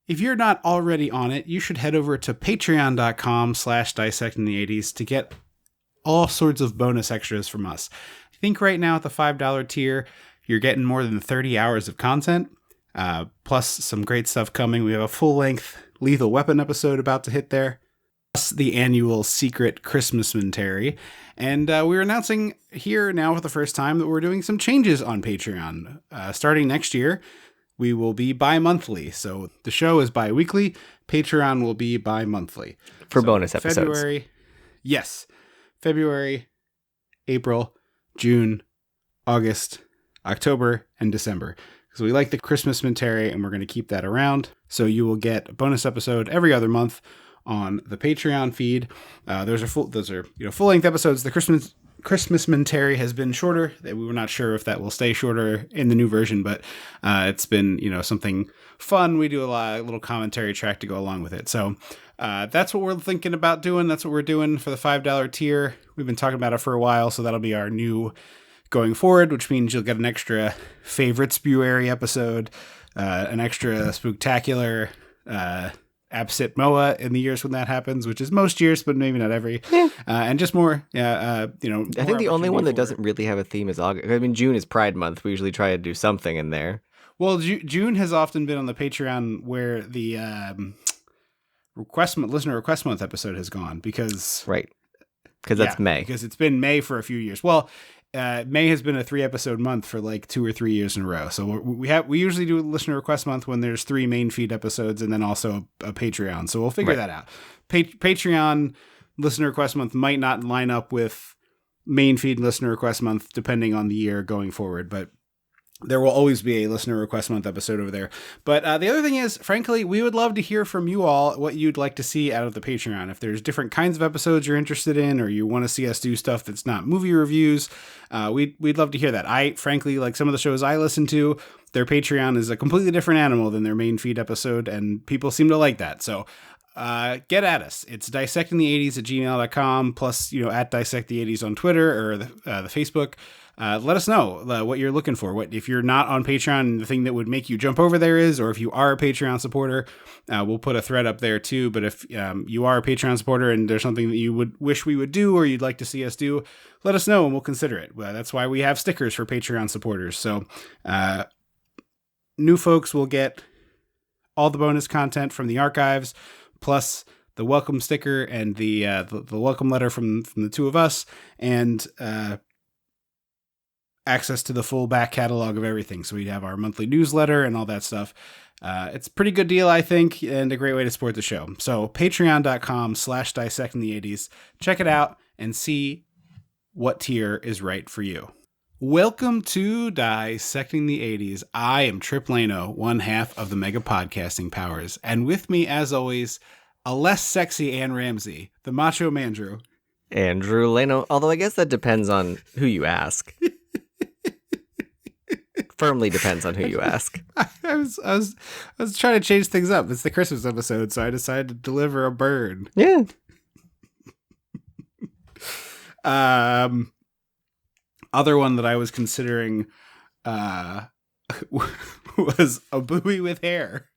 if you're not already on it, you should head over to patreon.com/dissectingthe80s to get all sorts of bonus extras from us. I think right now at the $5 tier, you're getting more than 30 hours of content, plus some great stuff coming. We have a full-length Lethal Weapon episode about to hit there, plus the annual secret Christmas-mentary. And we're announcing here now for the first time that we're doing some changes on Patreon. Starting next year, we will be bi-monthly. So the show is bi-weekly. Patreon will be bi-monthly. For bonus episodes. February, yes. February, April, June, August, October, and December. Because we like the Christmas-mentary, and we're going to keep that around. So you will get a bonus episode every other month on the Patreon feed. Those are full-length episodes. The Christmas-mentary has been shorter. We were not sure if that will stay shorter in the new version, but it's been something fun. We do a little commentary track to go along with it. So that's what we're thinking about doing. That's what we're doing for the $5 tier. We've been talking about it for a while, so that'll be our new going forward, which means you'll get an extra favorite Spewery episode, an extra spooktacular Absit Moa in the years when that happens, which is most years, but maybe not every. Yeah. And just more, I think the only one that doesn't really have a theme is August. I mean, June is Pride Month. We usually try to do something in there. Well, June has often been on the Patreon where the listener request month episode has gone because that's May, because it's been May for a few years. Well, May has been a 3-episode month for like 2 or 3 years in a row. So we usually do a listener request month when there's 3 main feed episodes and then also a Patreon. So we'll figure that out. Patreon listener request month might not line up with main feed listener request month depending on the year going forward, but there will always be a listener request month episode over there. But the other thing is, frankly, we would love to hear from you all what you'd like to see out of the Patreon. If there's different kinds of episodes you're interested in, or you want to see us do stuff that's not movie reviews, we'd love to hear that. I, frankly, like some of the shows I listen to, their Patreon is a completely different animal than their main feed episode, and people seem to like that. So get at us. It's dissectingthe80s@gmail.com, plus, at dissectthe80s on Twitter or the Facebook. Let us know what you're looking for. What if you're not on Patreon, the thing that would make you jump over there is, or if you are a Patreon supporter, we'll put a thread up there too. But if you are a Patreon supporter and there's something that you would wish we would do or you'd like to see us do, let us know and we'll consider it. That's why we have stickers for Patreon supporters. So new folks will get all the bonus content from the archives, plus the welcome sticker and the welcome letter from the two of us, and access to the full back catalog of everything. So we'd have our monthly newsletter and all that stuff. It's a pretty good deal, I think, and a great way to support the show. So patreon.com/dissectingthe80s. Check it out and see what tier is right for you. Welcome to Dissecting the 80s. I am Trip Lano, one half of the Mega Podcasting Powers. And with me, as always, a less sexy Ann Ramsey, the Macho Mandrew. Andrew Lano, although I guess that depends on who you ask. Firmly depends on who you ask. I was trying to change things up. It's the Christmas episode, so I decided to deliver a bird. Yeah. Other one that I was considering was a buoy with hair.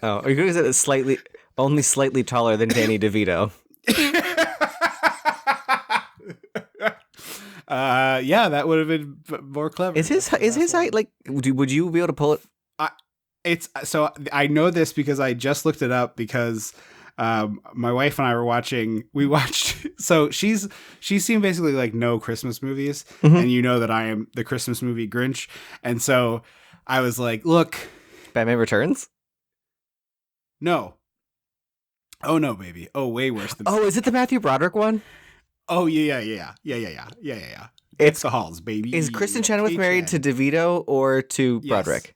Oh, are you going to say only slightly taller than Danny DeVito? Yeah, that would have been more clever. Is his height like? Would you be able to pull it? So I know this because I just looked it up because my wife and I were watching. We watched. So she's seen basically like no Christmas movies, and you know that I am the Christmas movie Grinch, and so I was like, look, Batman Returns. No. Oh no, baby. Oh, way worse than. Oh, is it the Matthew Broderick one? Oh yeah. It's the Halls, baby. Is Kristen Chenoweth married to DeVito or to Broderick?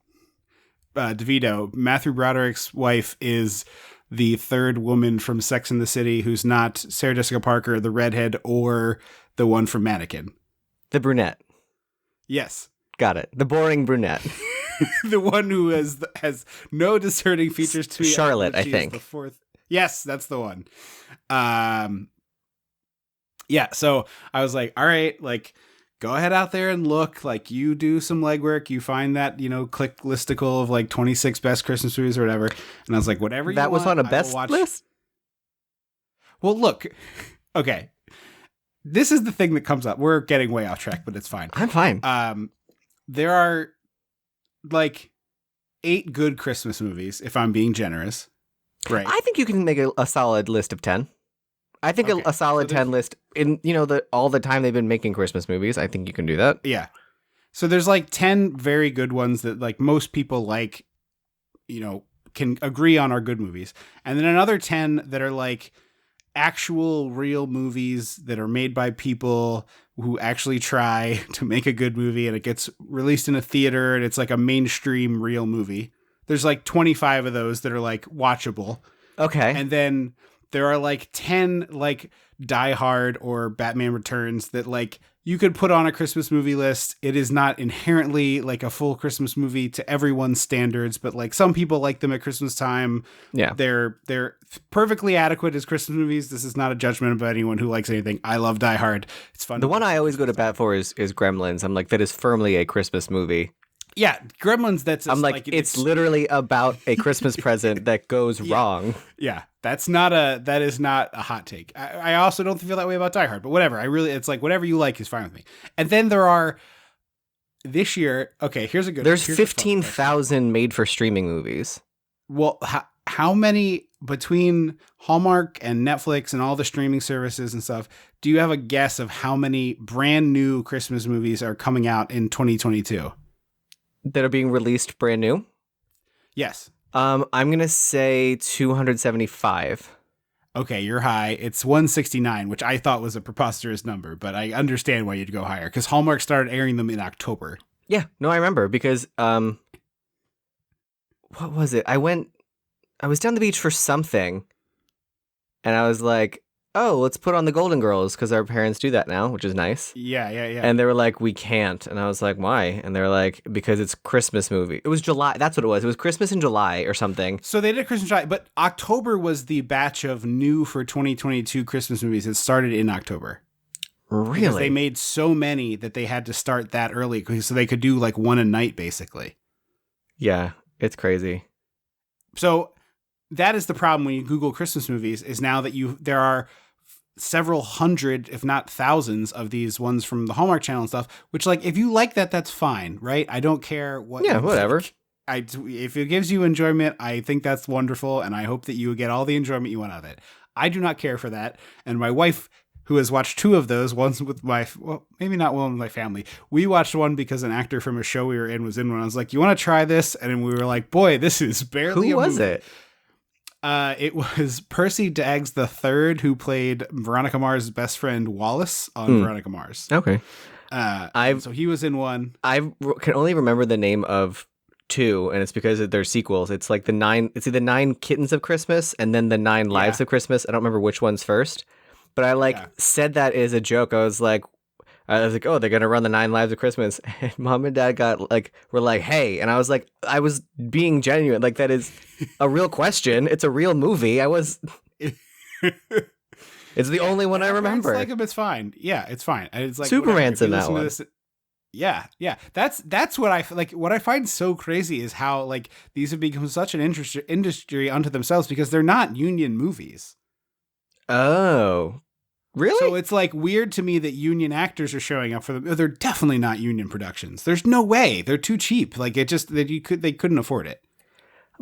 DeVito. Matthew Broderick's wife is the third woman from Sex and the City who's not Sarah Jessica Parker, the redhead, or the one from Mannequin. The brunette. Yes. Got it. The boring brunette. The one who has no discerning features to me. Charlotte, I think. The fourth. Yes, that's the one. Yeah, so I was like, all right, like, go ahead out there and look. Like, you do some legwork. You find that, click listicle of like 26 best Christmas movies or whatever. And I was like, whatever you want. That was on a best list? Well, look. Okay. This is the thing that comes up. We're getting way off track, but it's fine. I'm fine. There are like 8 good Christmas movies, if I'm being generous. Right. I think you can make a solid list of 10. I think a solid 10 list in, all the time they've been making Christmas movies. I think you can do that. Yeah. So there's like 10 very good ones that like most people like, can agree on are good movies. And then another 10 that are like actual real movies that are made by people who actually try to make a good movie, and it gets released in a theater and it's like a mainstream real movie. There's like 25 of those that are like watchable. Okay. And then there are like 10 like Die Hard or Batman Returns that like you could put on a Christmas movie list. It is not inherently like a full Christmas movie to everyone's standards, but like some people like them at Christmas time. Yeah. They're perfectly adequate as Christmas movies. This is not a judgment about anyone who likes anything. I love Die Hard. It's fun. The one I always go to bat for is Gremlins. I'm like, that is firmly a Christmas movie. Yeah, Gremlins, I'm like it's literally about a Christmas present that goes wrong. Yeah, that is not a hot take. I also don't feel that way about Die Hard, but whatever. It's like whatever you like is fine with me. And then there are this year, okay, there's 15,000 made for streaming movies. Well, how many between Hallmark and Netflix and all the streaming services and stuff, do you have a guess of how many brand new Christmas movies are coming out in 2022? That are being released brand new? Yes. I'm going to say 275. Okay, you're high. It's 169, which I thought was a preposterous number, but I understand why you'd go higher because Hallmark started airing them in October. Yeah, no, I remember because what was it? I was down the beach for something and I was like, oh, let's put on the Golden Girls because our parents do that now, which is nice. Yeah. And they were like, we can't. And I was like, why? And they were like, because it's Christmas movie. It was July. That's what it was. It was Christmas in July or something. So they did Christmas in July, but October was the batch of new for 2022 Christmas movies. It started in October. Really? Because they made so many that they had to start that early so they could do like one a night, basically. Yeah, it's crazy. So that is the problem when you Google Christmas movies is now that there are several hundred, if not thousands of these ones from the Hallmark Channel and stuff, which like, if you like that, that's fine. Right. I don't care what. Yeah, whatever. If it gives you enjoyment, I think that's wonderful. And I hope that you get all the enjoyment you want out of it. I do not care for that. And my wife, who has watched 2 of those, one's with maybe not one with my family. We watched one because an actor from a show we were in was in one. I was like, you want to try this? And we were like, boy, this is barely Who was it? It was Percy Daggs III, who played Veronica Mars' best friend Wallace on Veronica Mars. Okay. So he was in one. I can only remember the name of 2, and it's because they're sequels. It's like it's either 9 Kittens of Christmas and then the 9 Lives of Christmas. I don't remember which one's first, but I said that as a joke. I was like, oh, they're going to run the 9 Lives of Christmas. And Mom and Dad were like, hey. And I was like, I was being genuine. Like, that is a real question. It's a real movie. It's the only one I remember. It's like him, it's fine. Yeah, it's fine. It's like Superman's in that one. Yeah. That's what I like. What I find so crazy is how like these have become such an industry unto themselves because they're not union movies. Oh. Really? So it's like weird to me that union actors are showing up for them. They're definitely not union productions. There's no way. They're too cheap. Like they couldn't afford it.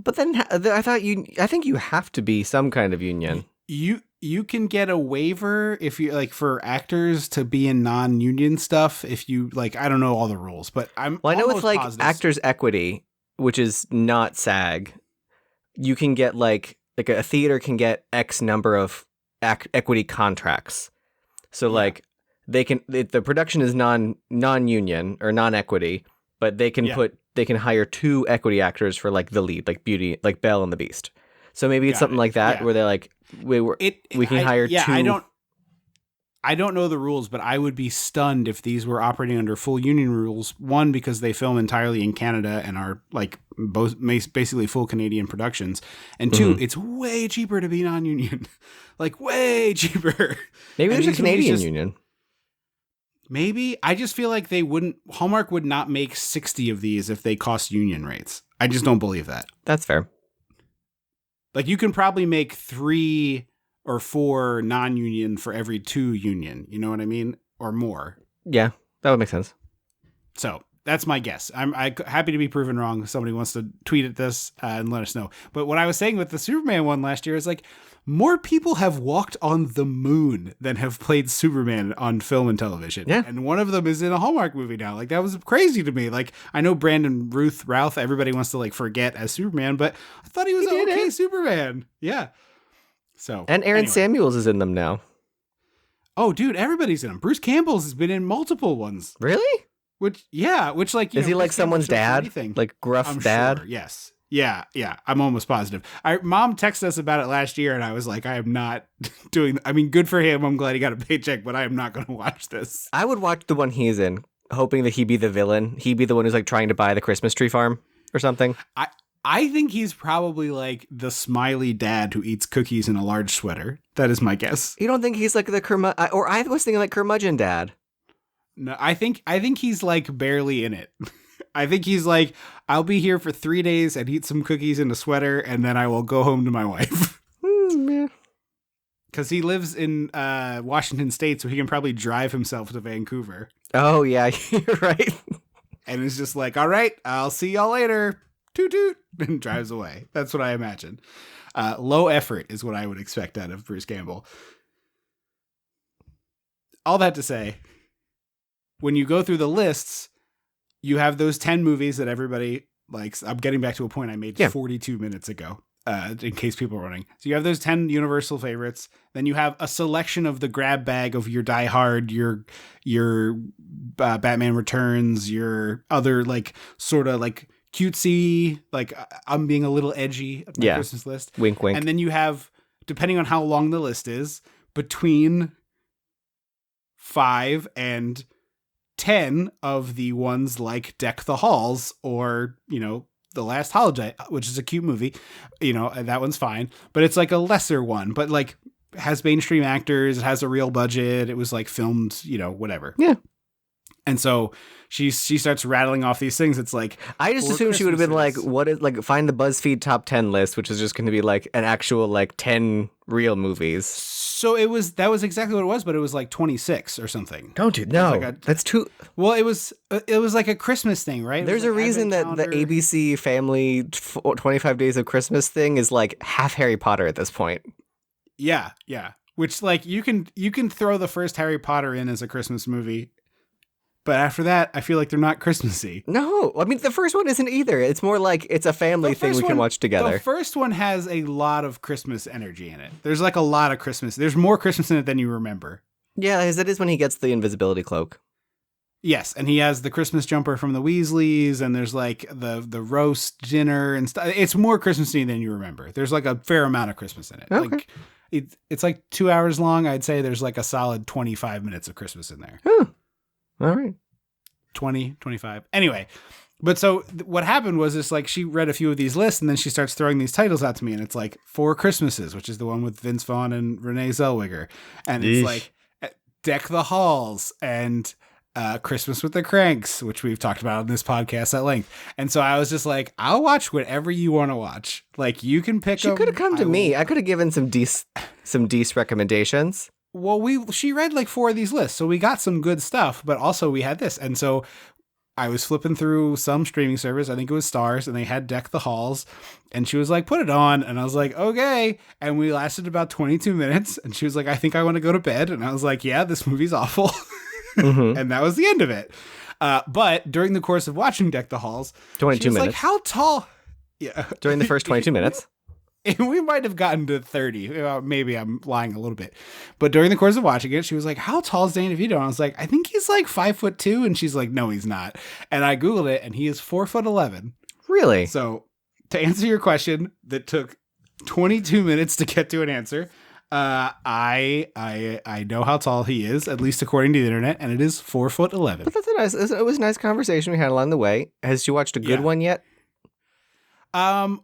But then I think you have to be some kind of union. You can get a waiver if you like for actors to be in non-union stuff. If you like, I don't know all the rules, but I know with like positive. Actors Equity, which is not SAG, you can get like a theater can get X number of equity contracts. So like they can, the production is non-union or non-equity, but they can they can hire 2 equity actors for like the lead, like Beauty, like Belle and the Beast. So maybe it's something like that where they're like, we can hire 2. I don't know the rules, but I would be stunned if these were operating under full union rules. One, because they film entirely in Canada and are like both basically full Canadian productions. And 2, it's way cheaper to be non-union. Like way cheaper. Maybe there's a Canadian union. Maybe. I just feel like Hallmark would not make 60 of these if they cost union rates. I just don't believe that. That's fair. Like, you can probably make 3 or 4 non-union for every 2 union. You know what I mean? Or more. Yeah, that would make sense. So that's my guess. I'm happy to be proven wrong. If somebody wants to tweet at this and let us know. But what I was saying with the Superman one last year is like, more people have walked on the moon than have played Superman on film and television. Yeah. And one of them is in a Hallmark movie now. Like, that was crazy to me. Like, I know Brandon Routh, everybody wants to like forget as Superman, but I thought he was okay Superman. Yeah. So. And Aaron Samuels is in them now. Oh, dude, everybody's in them. Bruce Campbell's has been in multiple ones. Really? Which like, is he like someone's dad? Like gruff dad? Sure, yes. Yeah. I'm almost positive. Mom texted us about it last year, and I was like, I am not doing. I mean, good for him. I'm glad he got a paycheck, but I am not going to watch this. I would watch the one he's in, hoping that he'd be the villain. He'd be the one who's like trying to buy the Christmas tree farm or something. I think he's probably like the smiley dad who eats cookies in a large sweater. That is my guess. You don't think he's like the I was thinking like curmudgeon dad. No, I think he's like barely in it. I think he's like, I'll be here for 3 days and eat some cookies in a sweater, and then I will go home to my wife. Because he lives in Washington State, so he can probably drive himself to Vancouver. Oh, yeah, you're right. And it's just like, all right, I'll see y'all later. Toot toot. And drives away. That's what I imagine. Low effort is what I would expect out of Bruce Campbell. All that to say, when you go through the lists, you have those 10 movies that everybody likes. I'm getting back to a point I made 42 minutes ago, in case people are running. So you have those 10 Universal favorites. Then you have a selection of the grab bag of your Die Hard, your Batman Returns, your other like sort of like cutesy, like I'm being a little edgy at my Christmas list. Wink, wink. And then you have, depending on how long the list is, between 5 and 10 of the ones like Deck the Halls or, The Last Holiday, which is a cute movie, that one's fine, but it's like a lesser one, but like has mainstream actors, it has a real budget, it was like filmed, whatever. Yeah. And so she starts rattling off these things. It's like, I just assumed she would have been like, what is like, find the BuzzFeed top 10 list, which is just going to be like an actual like 10 real movies. So that was exactly what it was, but it was like 26 or something. Don't you? No, that's too. Well, it was like a Christmas thing, right? There's a reason that the ABC Family 25 Days of Christmas thing is like half Harry Potter at this point. Yeah. Which like you can throw the first Harry Potter in as a Christmas movie. But after that, I feel like they're not Christmassy. No, I mean, the first one isn't either. It's more like it's a family thing we can watch together. The first one has a lot of Christmas energy in it. There's like a lot of Christmas. There's more Christmas in it than you remember. Yeah, it is when he gets the invisibility cloak. Yes, and he has the Christmas jumper from the Weasleys, and there's like the roast dinner and stuff. It's more Christmassy than you remember. There's like a fair amount of Christmas in it. Okay. Like it's like 2 hours long. I'd say there's like a solid 25 minutes of Christmas in there. Huh. All right. 20, 25. Anyway, but so what happened was this, like, she read a few of these lists and then she starts throwing these titles out to me, and it's like Four Christmases, which is the one with Vince Vaughn and Renee Zellweger. And it's like Deck the Halls and Christmas with the Cranks, which we've talked about on this podcast at length. And so I was just like, I'll watch whatever you want to watch. Like, you can pick She could have come to me. I could have given some decent recommendations. Well, she read like 4 of these lists, so we got some good stuff, but also we had this. And so I was flipping through some streaming service, I think it was Stars, and they had Deck the Halls, and she was like, put it on. And I was like, okay. And we lasted about 22 minutes, and she was like, I think I want to go to bed. And I was like, yeah, this movie's awful. Mm-hmm. And that was the end of it. But during the course of watching Deck the Halls, 22 she was minutes. like, how tall? Yeah. During the first 22 minutes. We might have gotten to 30. Maybe I'm lying a little bit. But during the course of watching it, she was like, how tall is Danny DeVito? And I was like, I think he's like 5'2". And she's like, no, he's not. And I Googled it, and he is 4'11". Really? So to answer your question that took 22 minutes to get to an answer, I know how tall he is, at least according to the internet, and it is 4'11". But it was a nice conversation we had along the way. Has she watched a good one yet?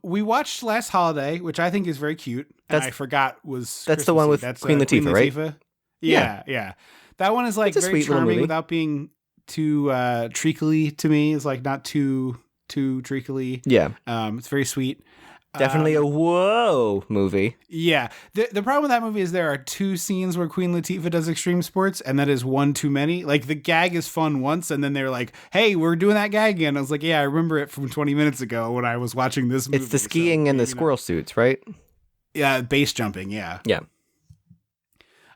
We watched Last Holiday, which I think is very cute. And I forgot was that's the one with Queen Latifah, right? Yeah. That one is like It's a very sweet little charming movie. without being too treacly to me. It's like not too treacly. Yeah. It's very sweet. Definitely a whoa movie. Yeah. The problem with that movie is there are two scenes where Queen Latifah does extreme sports, and that is one too many. Like, the gag is fun once, and then they're like, hey, we're doing that gag again. I was like, yeah, I remember it from 20 minutes ago when I was watching this movie. It's the skiing and the squirrel suits, right? Yeah, base jumping, yeah.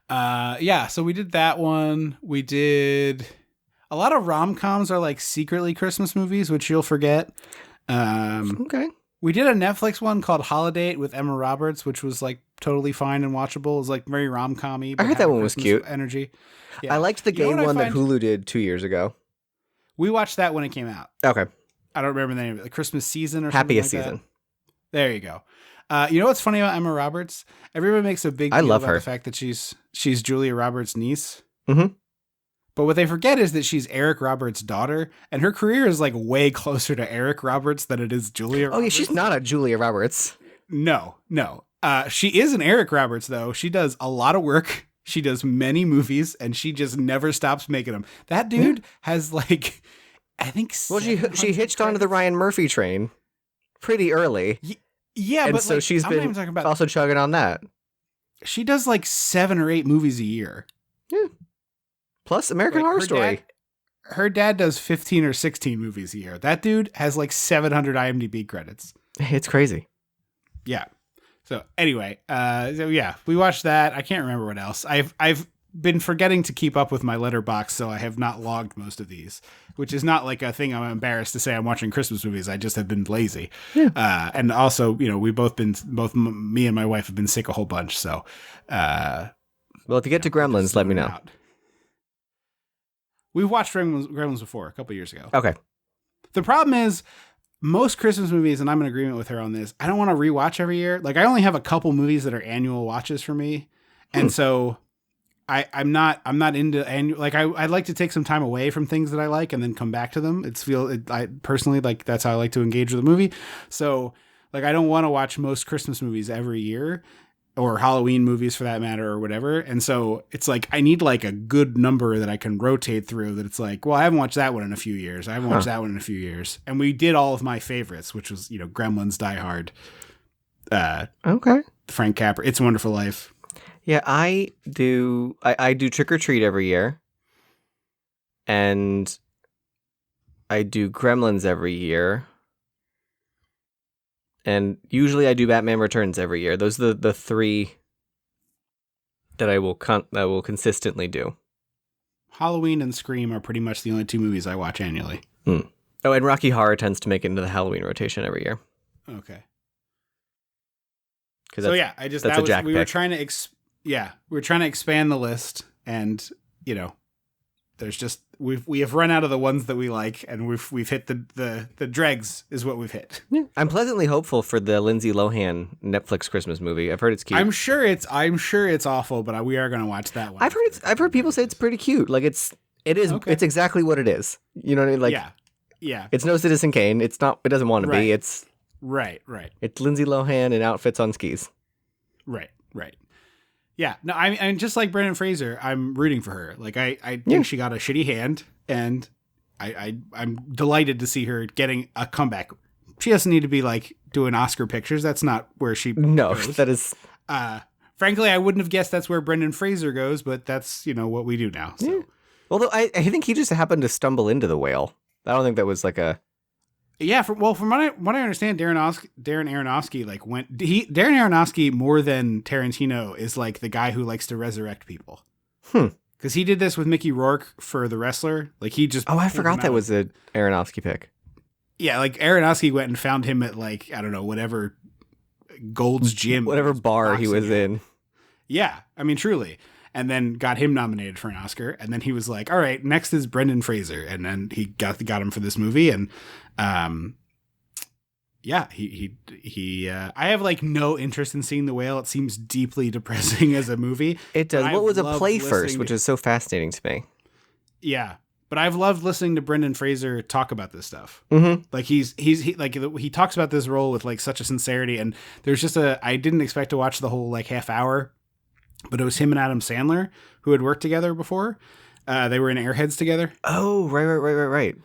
Yeah. So we did that one. We did... A lot of rom-coms are like secretly Christmas movies, which you'll forget. Okay. We did a Netflix one called Holiday with Emma Roberts, which was like totally fine and watchable. It was like very rom-com-y. I heard that one was cute. Energy. Yeah. I liked the game one that Hulu did 2 years ago. We watched that when it came out. Okay. I don't remember the name of it. The Christmas Season or Happiest something like Season. That. There you go. You know what's funny about Emma Roberts? Everybody makes a big deal about the fact that she's Julia Roberts' niece. Mm-hmm. But what they forget is that she's Eric Roberts' daughter, and her career is like way closer to Eric Roberts than it is Julia Roberts. Oh, yeah, she's not a Julia Roberts. No. She is an Eric Roberts, though. She does a lot of work. She does many movies, and she just never stops making them. That dude has like, I think. Well, she hitched onto the Ryan Murphy train pretty early. Yeah, and but so like, she's been also chugging on that. She does like 7 or 8 movies a year. Yeah. Plus American Horror Story. Her dad does 15 or 16 movies a year. That dude has like 700 IMDb credits. It's crazy. Yeah. So anyway, we watched that. I can't remember what else. I've been forgetting to keep up with my letterbox, so I have not logged most of these, which is not like a thing I'm embarrassed to say I'm watching Christmas movies. I just have been lazy. Yeah. And also, we both me and my wife have been sick a whole bunch. So, well, if you get to Gremlins, let me know. We've watched Gremlins before a couple years ago. Okay. The problem is most Christmas movies, and I'm in agreement with her on this, I don't want to rewatch every year. Like, I only have a couple movies that are annual watches for me. And so I'm not into annual, like I'd like to take some time away from things that I like and then come back to them. I personally, like, that's how I like to engage with a movie. So like, I don't want to watch most Christmas movies every year, or Halloween movies for that matter, or whatever. And so it's like, I need like a good number that I can rotate through, that it's like, well, I haven't watched that one in a few years. I haven't watched that one in a few years. And we did all of my favorites, which was, Gremlins, Die Hard, okay, Frank Capra, It's a Wonderful Life. Yeah, I do Trick or Treat every year. And I do Gremlins every year. And usually I do Batman Returns every year. Those are the 3 that I will consistently do. Halloween and Scream are pretty much the only 2 movies I watch annually. Oh, and Rocky Horror tends to make it into the Halloween rotation every year. Okay. So yeah, we were trying to expand the list, and there's just we have run out of the ones that we like, and we've hit the dregs is what we've hit. Yeah. I'm pleasantly hopeful for the Lindsay Lohan Netflix Christmas movie. I've heard it's cute. I'm sure it's awful, but we are going to watch that one. I've heard people say it's pretty cute. Like it is. Okay. It's exactly what it is. You know what I mean? Like, yeah. It's no Citizen Kane. It's not. It doesn't want to be. It's right. It's Lindsay Lohan in outfits on skis. Right. Yeah, no, I mean, just like Brendan Fraser, I'm rooting for her. Like, I think she got a shitty hand, and I'm delighted to see her getting a comeback. She doesn't need to be like doing Oscar pictures. That's not where she goes. That is. Frankly, I wouldn't have guessed that's where Brendan Fraser goes, but that's what we do now. So. Yeah. Although I think he just happened to stumble into The Whale. I don't think that was like a. Yeah, from what I understand, Darren Aronofsky Darren Aronofsky more than Tarantino is like the guy who likes to resurrect people. Because he did this with Mickey Rourke for The Wrestler. Like, he just I forgot that was a Aronofsky pick. Yeah, like Aronofsky went and found him at like, I don't know, whatever Gold's Gym, whatever bar he was in. Yeah, I mean, truly. And then got him nominated for an Oscar. And then he was like, all right, next is Brendan Fraser. And then he got him for this movie. And I have like no interest in seeing The Whale. It seems deeply depressing as a movie. It does. What was a play first, which is so fascinating to me. Yeah. But I've loved listening to Brendan Fraser talk about this stuff. Mm-hmm. Like he talks about this role with like such a sincerity. And there's just I didn't expect to watch the whole like half hour. but it was him and Adam Sandler who had worked together before. They were in Airheads together. Oh, right.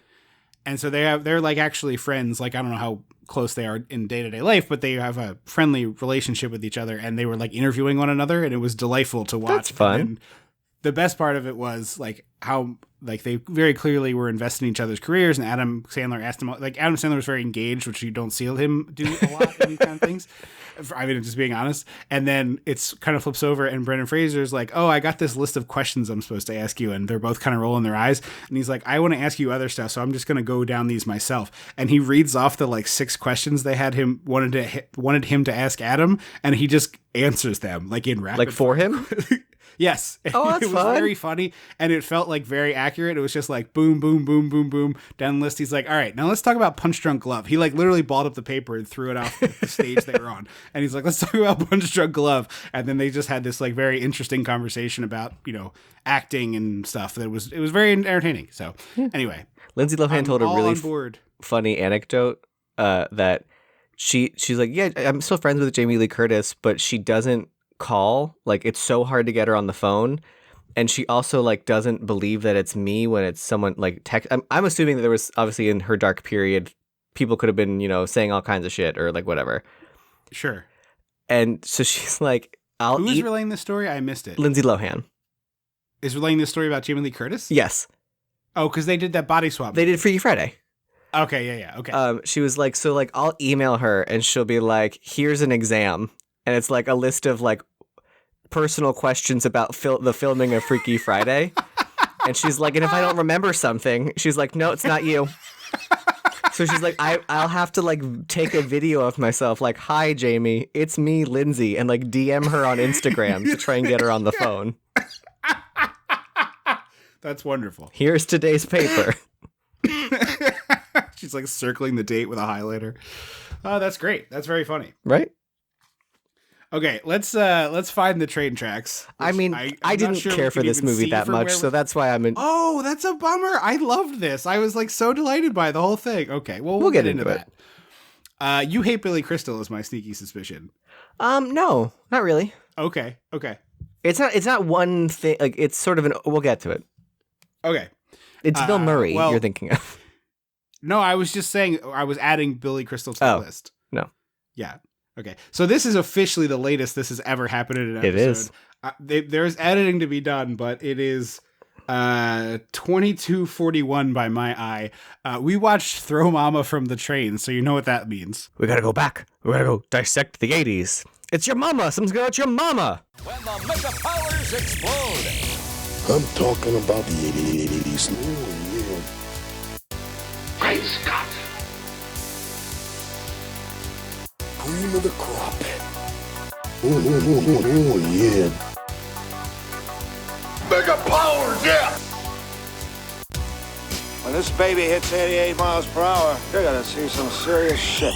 And so they're like actually friends. Like, I don't know how close they are in day-to-day life, but they have a friendly relationship with each other, and they were like interviewing one another, and it was delightful to watch. That's fun. And the best part of it was like how like they very clearly were invested in each other's careers, and Adam Sandler asked him, like, Adam Sandler was very engaged, which you don't see him do a lot in these kind of things. I mean, just being honest. And then it's kind of flips over, and Brendan Fraser's like, oh, I got this list of questions I'm supposed to ask you. And they're both kind of rolling their eyes. And he's like, I want to ask you other stuff, so I'm just going to go down these myself. And he reads off the like 6 questions they had him wanted him to ask Adam, and he just answers them like in rapid. Like for him? Yes. Oh, that's it was fun. very funny, and it felt like very accurate. It was just like boom, boom, boom, boom, boom down the list. He's like, all right, now let's talk about Punch Drunk Love. He like literally balled up the paper and threw it off the stage they were on. And he's like, let's talk about Punch Drunk Love. And then they just had this like very interesting conversation about, you know, acting and stuff. It was very entertaining. So anyway, Lindsay Lohan told a really funny anecdote that she's like, yeah, I'm still friends with Jamie Lee Curtis, but she doesn't call. Like, it's so hard to get her on the phone. And she also like doesn't believe that it's me when it's someone like text. I'm assuming that there was obviously in her dark period, people could have been, you know, saying all kinds of shit or like whatever. Sure. And so she's like, Who's relaying this story? I missed it. Lindsay Lohan is relaying this story about Jamie Lee Curtis. Yes. Oh, because they did that body swap. They did Freaky Friday. Okay. Yeah. Okay. She was like, so like I'll email her and she'll be like, here's an exam. And it's like a list of like personal questions about the filming of Freaky Friday. And she's like, and if I don't remember something, she's like, no, it's not you. So she's like, I'll have to like take a video of myself like, hi, Jamie, it's me, Lindsay, and like DM her on Instagram to try and get her on the phone. That's wonderful. Here's today's paper. She's like circling the date with a highlighter. Oh, that's great. That's very funny. Right? Okay, let's find the train tracks. I mean, I didn't care for this movie that much, so that's why I'm in. Oh, that's a bummer. I loved this. I was like so delighted by the whole thing. Okay, well, we'll get into that. You hate Billy Crystal is my sneaky suspicion. No, not really. Okay. It's not one thing. Like, it's sort of we'll get to it. Okay. It's Bill Murray you're thinking of. No, I was just saying I was adding Billy Crystal to the list. No. Yeah. Okay. So this is officially the latest this has ever happened in an episode. It is. There's editing to be done, but it is 22:41 by my eye. We watched Throw Momma from the Train, so you know what that means. We gotta go back. We gotta go dissect the 80s. It's your mama. Something's going on with your mama. When the mega powers explode. I'm talking about the 80s. Oh, yeah. Great Scott. Cream of the crop. Oh, yeah. Mega powers, yeah. When this baby hits 88 miles per hour, you're gonna see some serious shit.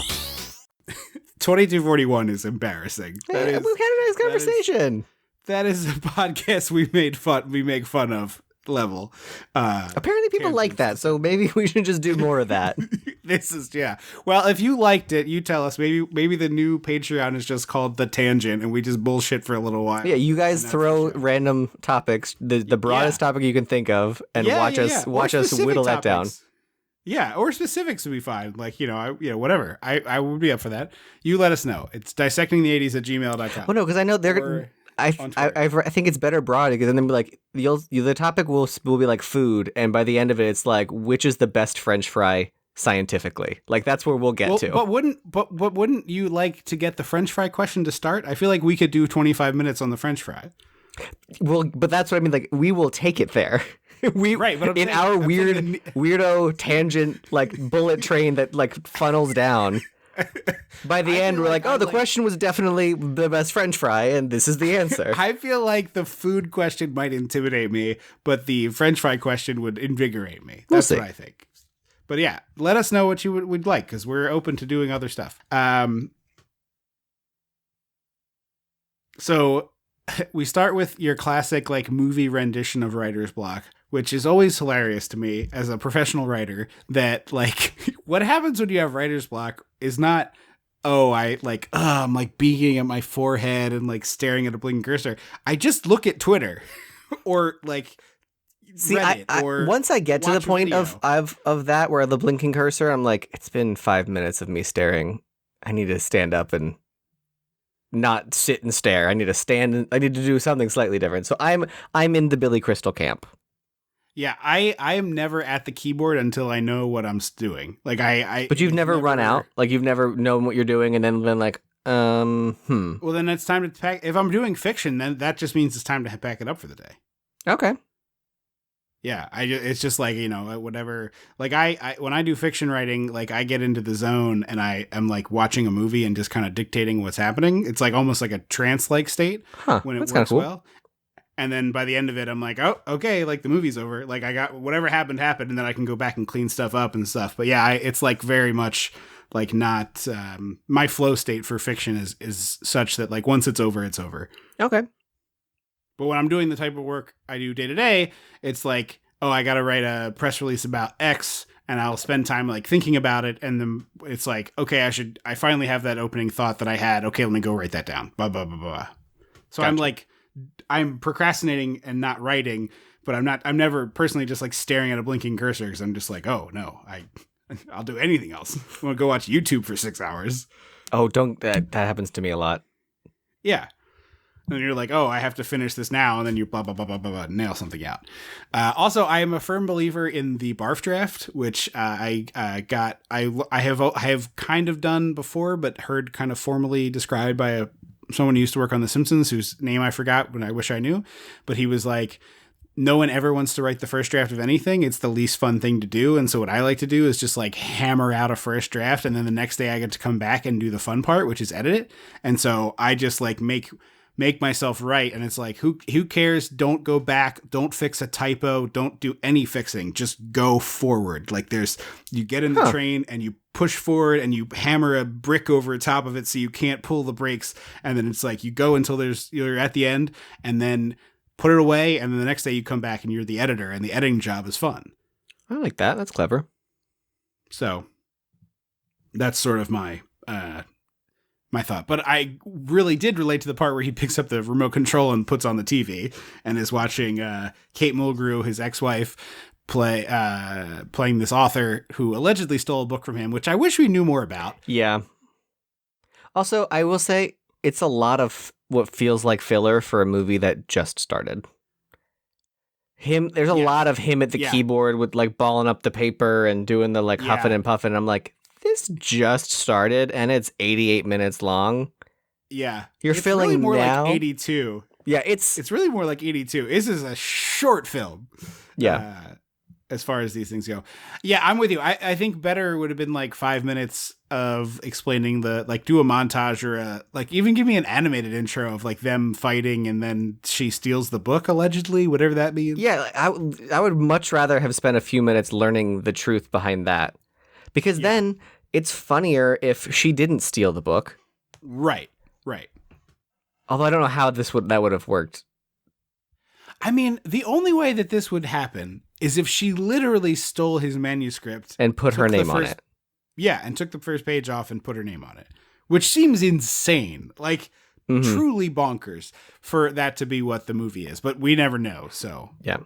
22:41 is embarrassing. We've had a nice conversation. That is a podcast we make fun of level. Apparently people like that, so maybe we should just do more of that. This is, yeah. Well, if you liked it, you tell us. Maybe the new Patreon is just called The Tangent, and we just bullshit for a little while. Yeah, you guys throw random topics, the broadest topic you can think of, and watch us whittle that down. Yeah, or specifics would be fine. Like, whatever. I would be up for that. You let us know. It's dissectingthe80s@gmail.com. Well, no, because I know they're... I think it's better broad, because then they'll be like, the topic will be like food, and by the end of it, it's like, which is the best French fry scientifically? Like, that's where we'll get to. But wouldn't you like to get the French fry question to start? I feel like we could do 25 minutes on the French fry. Well, but that's what I mean. Like, we will take it there. Right, but weirdo tangent, like bullet train that like funnels down. By the end, we're like, the question was definitely the best French fry, and this is the answer. I feel like the food question might intimidate me, but the French fry question would invigorate me. That's what I think. But yeah, let us know what you would like, because we're open to doing other stuff. So we start with your classic like movie rendition of writer's block, which is always hilarious to me as a professional writer, that like what happens when you have writer's block is not oh, I'm like beaking at my forehead and like staring at a blinking cursor. I just look at Twitter or like Reddit or once I get to the point of that where the blinking cursor, I'm like, it's been 5 minutes of me staring. I need to stand up and not sit and stare. I need to stand and I need to do something slightly different. So I'm in the Billy Crystal camp. Yeah, I am never at the keyboard until I know what I'm doing. Like But you've never run out? Like you've never known what you're doing and then been like, Well, then it's time to pack. If I'm doing fiction, then that just means it's time to pack it up for the day. Okay. Yeah, it's just like, whatever. Like I when I do fiction writing, like I get into the zone and I am like watching a movie and just kind of dictating what's happening. It's like almost like a trance-like state when it works cool. well. And then by the end of it, I'm like, oh, okay, like the movie's over. Like I got whatever happened, and then I can go back and clean stuff up and stuff. But yeah, it's like very much like not my flow state for fiction is such that like once it's over, it's over. Okay. But when I'm doing the type of work I do day to day, it's like, oh, I got to write a press release about X, and I'll spend time like thinking about it. And then it's like, okay, I finally have that opening thought that I had. Okay, let me go write that down. Blah, blah, blah, blah. So Gotcha. I'm procrastinating and not writing, but I'm never personally just like staring at a blinking cursor because I'm just like, oh no, I'll do anything else. I want to go watch YouTube for 6 hours. Oh, that happens to me a lot. Yeah. And you're like, oh, I have to finish this now, and then you blah blah blah blah blah, blah nail something out. Also, I am a firm believer in the barf draft, which I have kind of done before, but heard kind of formally described by someone who used to work on The Simpsons, whose name I forgot, but I wish I knew. But he was like, no one ever wants to write the first draft of anything. It's the least fun thing to do. And so what I like to do is just like hammer out a first draft, and then the next day I get to come back and do the fun part, which is edit it. And so I just like make myself write, and it's like, who cares? Don't go back, don't fix a typo, don't do any fixing, just go forward. Like you get in the train and you push forward and you hammer a brick over the top of it so you can't pull the brakes, and then it's like you go until you're at the end, and then put it away, and then the next day you come back and you're the editor, and the editing job is fun. I like that. That's clever. So that's sort of my thought. But I really did relate to the part where he picks up the remote control and puts on the TV and is watching Kate Mulgrew, his ex-wife, playing this author who allegedly stole a book from him, which I wish we knew more about. Yeah. Also, I will say it's a lot of what feels like filler for a movie that just started. There's a lot of him at the keyboard with like balling up the paper and doing the like huffing and puffing. I'm like, this just started and it's 88 minutes long. Yeah. It's feeling really more now. Like 82. Yeah, it's really more like 82. This is a short film. Yeah. As far as these things go. Yeah, I'm with you. I think better would have been like 5 minutes of explaining do a montage or even give me an animated intro of like them fighting and then she steals the book allegedly, whatever that means. Yeah, I would much rather have spent a few minutes learning the truth behind that. Because then it's funnier if she didn't steal the book. Right. Although I don't know how that would have worked. I mean, the only way that this would happen is if she literally stole his manuscript and put her name on it. Yeah, and took the first page off and put her name on it, which seems insane, like truly bonkers for that to be what the movie is. But we never know, so yeah.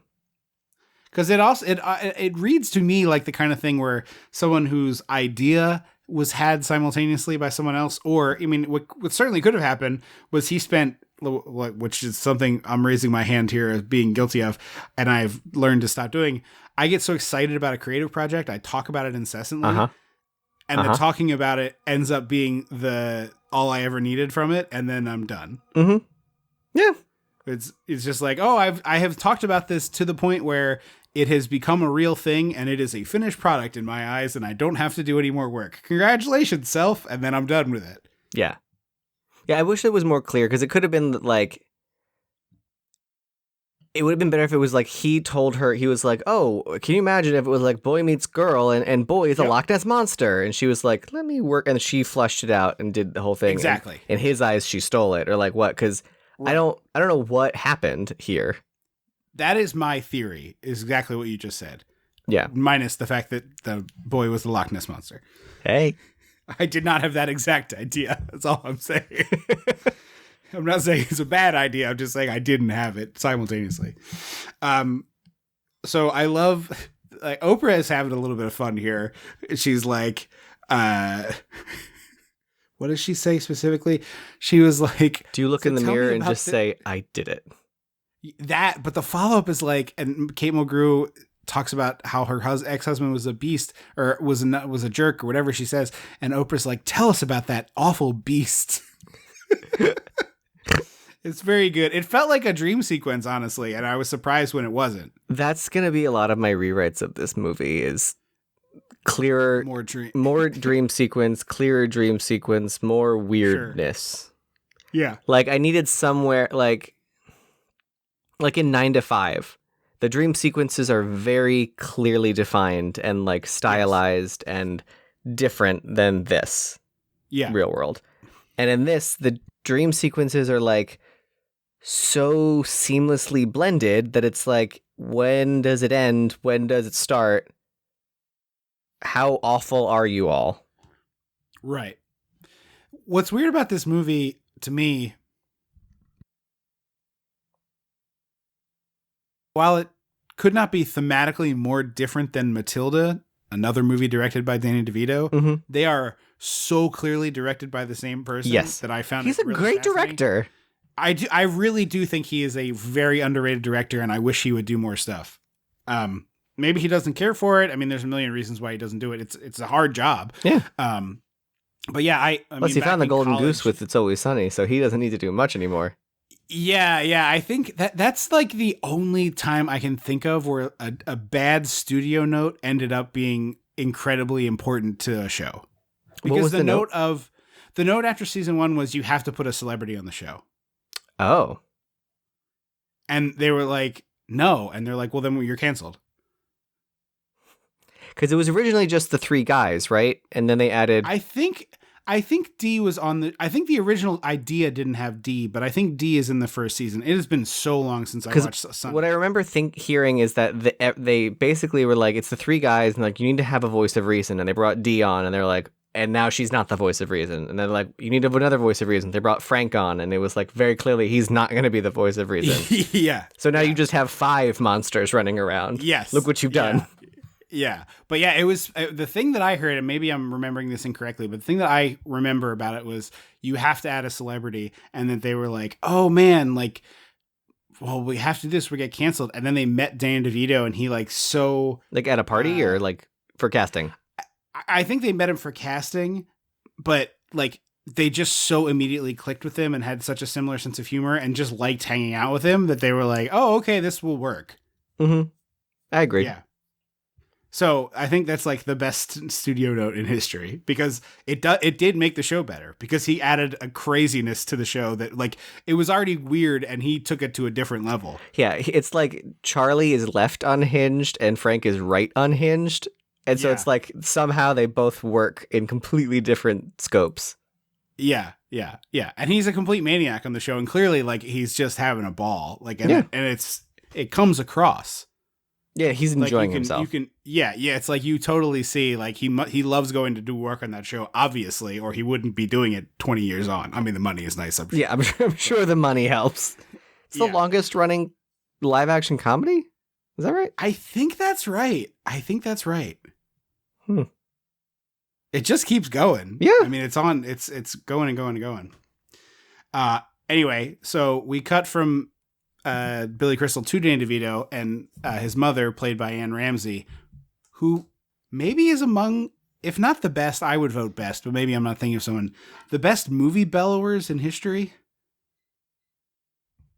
Because it reads to me like the kind of thing where someone whose idea was had simultaneously by someone else, or I mean, what certainly could have happened was he spent, which is something I'm raising my hand here as being guilty of, and I've learned to stop doing. I get so excited about a creative project, I talk about it incessantly, and the talking about it ends up being all I ever needed from it, and then I'm done. Mm-hmm. Yeah, it's just like, oh, I have talked about this to the point where it has become a real thing, and it is a finished product in my eyes, and I don't have to do any more work. Congratulations, self, and then I'm done with it. Yeah. Yeah, I wish it was more clear, because it could have been like, it would have been better if it was like he told her, he was like, oh, can you imagine if it was like boy meets girl and boy is a Loch Ness monster? And she was like, let me work. And she flushed it out and did the whole thing. Exactly. In his eyes, she stole it, or like what? Because I don't know what happened here. That is my theory, is exactly what you just said. Yeah. Minus the fact that the boy was the Loch Ness monster. Hey. I did not have that exact idea. That's all I'm saying. I'm not saying it's a bad idea. I'm just saying I didn't have it simultaneously. So I love, like, Oprah is having a little bit of fun here. She's like, what does she say specifically? She was like, do you look in the mirror and just say, I did it? That, but the follow-up is like, and Kate Mulgrew talks about how her ex-husband was a beast, or was a jerk, or whatever she says, and Oprah's like, tell us about that awful beast. It's very good. It felt like a dream sequence, honestly, and I was surprised when it wasn't. That's going to be a lot of my rewrites of this movie is clearer, more dream sequence, clearer dream sequence, more weirdness. Sure. Yeah. Like, I needed somewhere, like in 9 to 5, the dream sequences are very clearly defined and, like, stylized and different than this real world. And in this, the dream sequences are, like, so seamlessly blended that it's like, when does it end? When does it start? How awful are you all? Right. What's weird about this movie, to me, while it could not be thematically more different than Matilda, another movie directed by Danny DeVito, they are so clearly directed by the same person that I found he's it really a great director. I really do think he is a very underrated director, and I wish he would do more stuff. Maybe he doesn't care for it. I mean, there's a million reasons why he doesn't do it. It's a hard job. Yeah. But yeah, I Plus, mean, he found the golden goose with It's Always Sunny, so he doesn't need to do much anymore. Yeah. I think that's like the only time I can think of where a bad studio note ended up being incredibly important to a show. Because the note after season 1 was, you have to put a celebrity on the show. Oh. And they were like, no. And they're like, well, then you're canceled. Because it was originally just the 3 guys, right? And then they added... I think D was on the... I think the original idea didn't have D, but I think D is in the first season. It has been so long since I watched Sunday. What I remember hearing is that they basically were like, it's the 3 guys, and like, you need to have a voice of reason. And they brought D on, and they're like, and now she's not the voice of reason. And they're like, you need to have another voice of reason. They brought Frank on, and it was like, very clearly, he's not going to be the voice of reason. Yeah. So now you just have 5 monsters running around. Yes. Look what you've done. Yeah. But yeah, it was the thing that I heard, and maybe I'm remembering this incorrectly, but the thing that I remember about it was, you have to add a celebrity, and that they were like, oh man, like, well, we have to do this, we get canceled. And then they met Dan DeVito, and he like at a party or like for casting? I think they met him for casting, but like, they just so immediately clicked with him and had such a similar sense of humor and just liked hanging out with him that they were like, oh, okay, this will work. Mm-hmm. I agree. Yeah. So I think that's like the best studio note in history, because it did make the show better, because he added a craziness to the show that, like, it was already weird and he took it to a different level. Yeah. It's like Charlie is left unhinged and Frank is right unhinged. And so it's like somehow they both work in completely different scopes. Yeah. And he's a complete maniac on the show, and clearly, like, he's just having a ball. Like, and it comes across. Yeah, he's enjoying himself. It's like you totally see, like, he loves going to do work on that show, obviously, or he wouldn't be doing it 20 years on. I mean, the money is nice. I'm sure the money helps. It's the longest running live action comedy? Is that right? I think that's right. It just keeps going. Yeah. I mean, it's going and going and going. Anyway, so we cut from Billy Crystal to Danny DeVito and his mother, played by Ann Ramsey, who maybe is among, if not the best, I would vote best, but maybe I'm not thinking of someone, the best movie bellowers in history.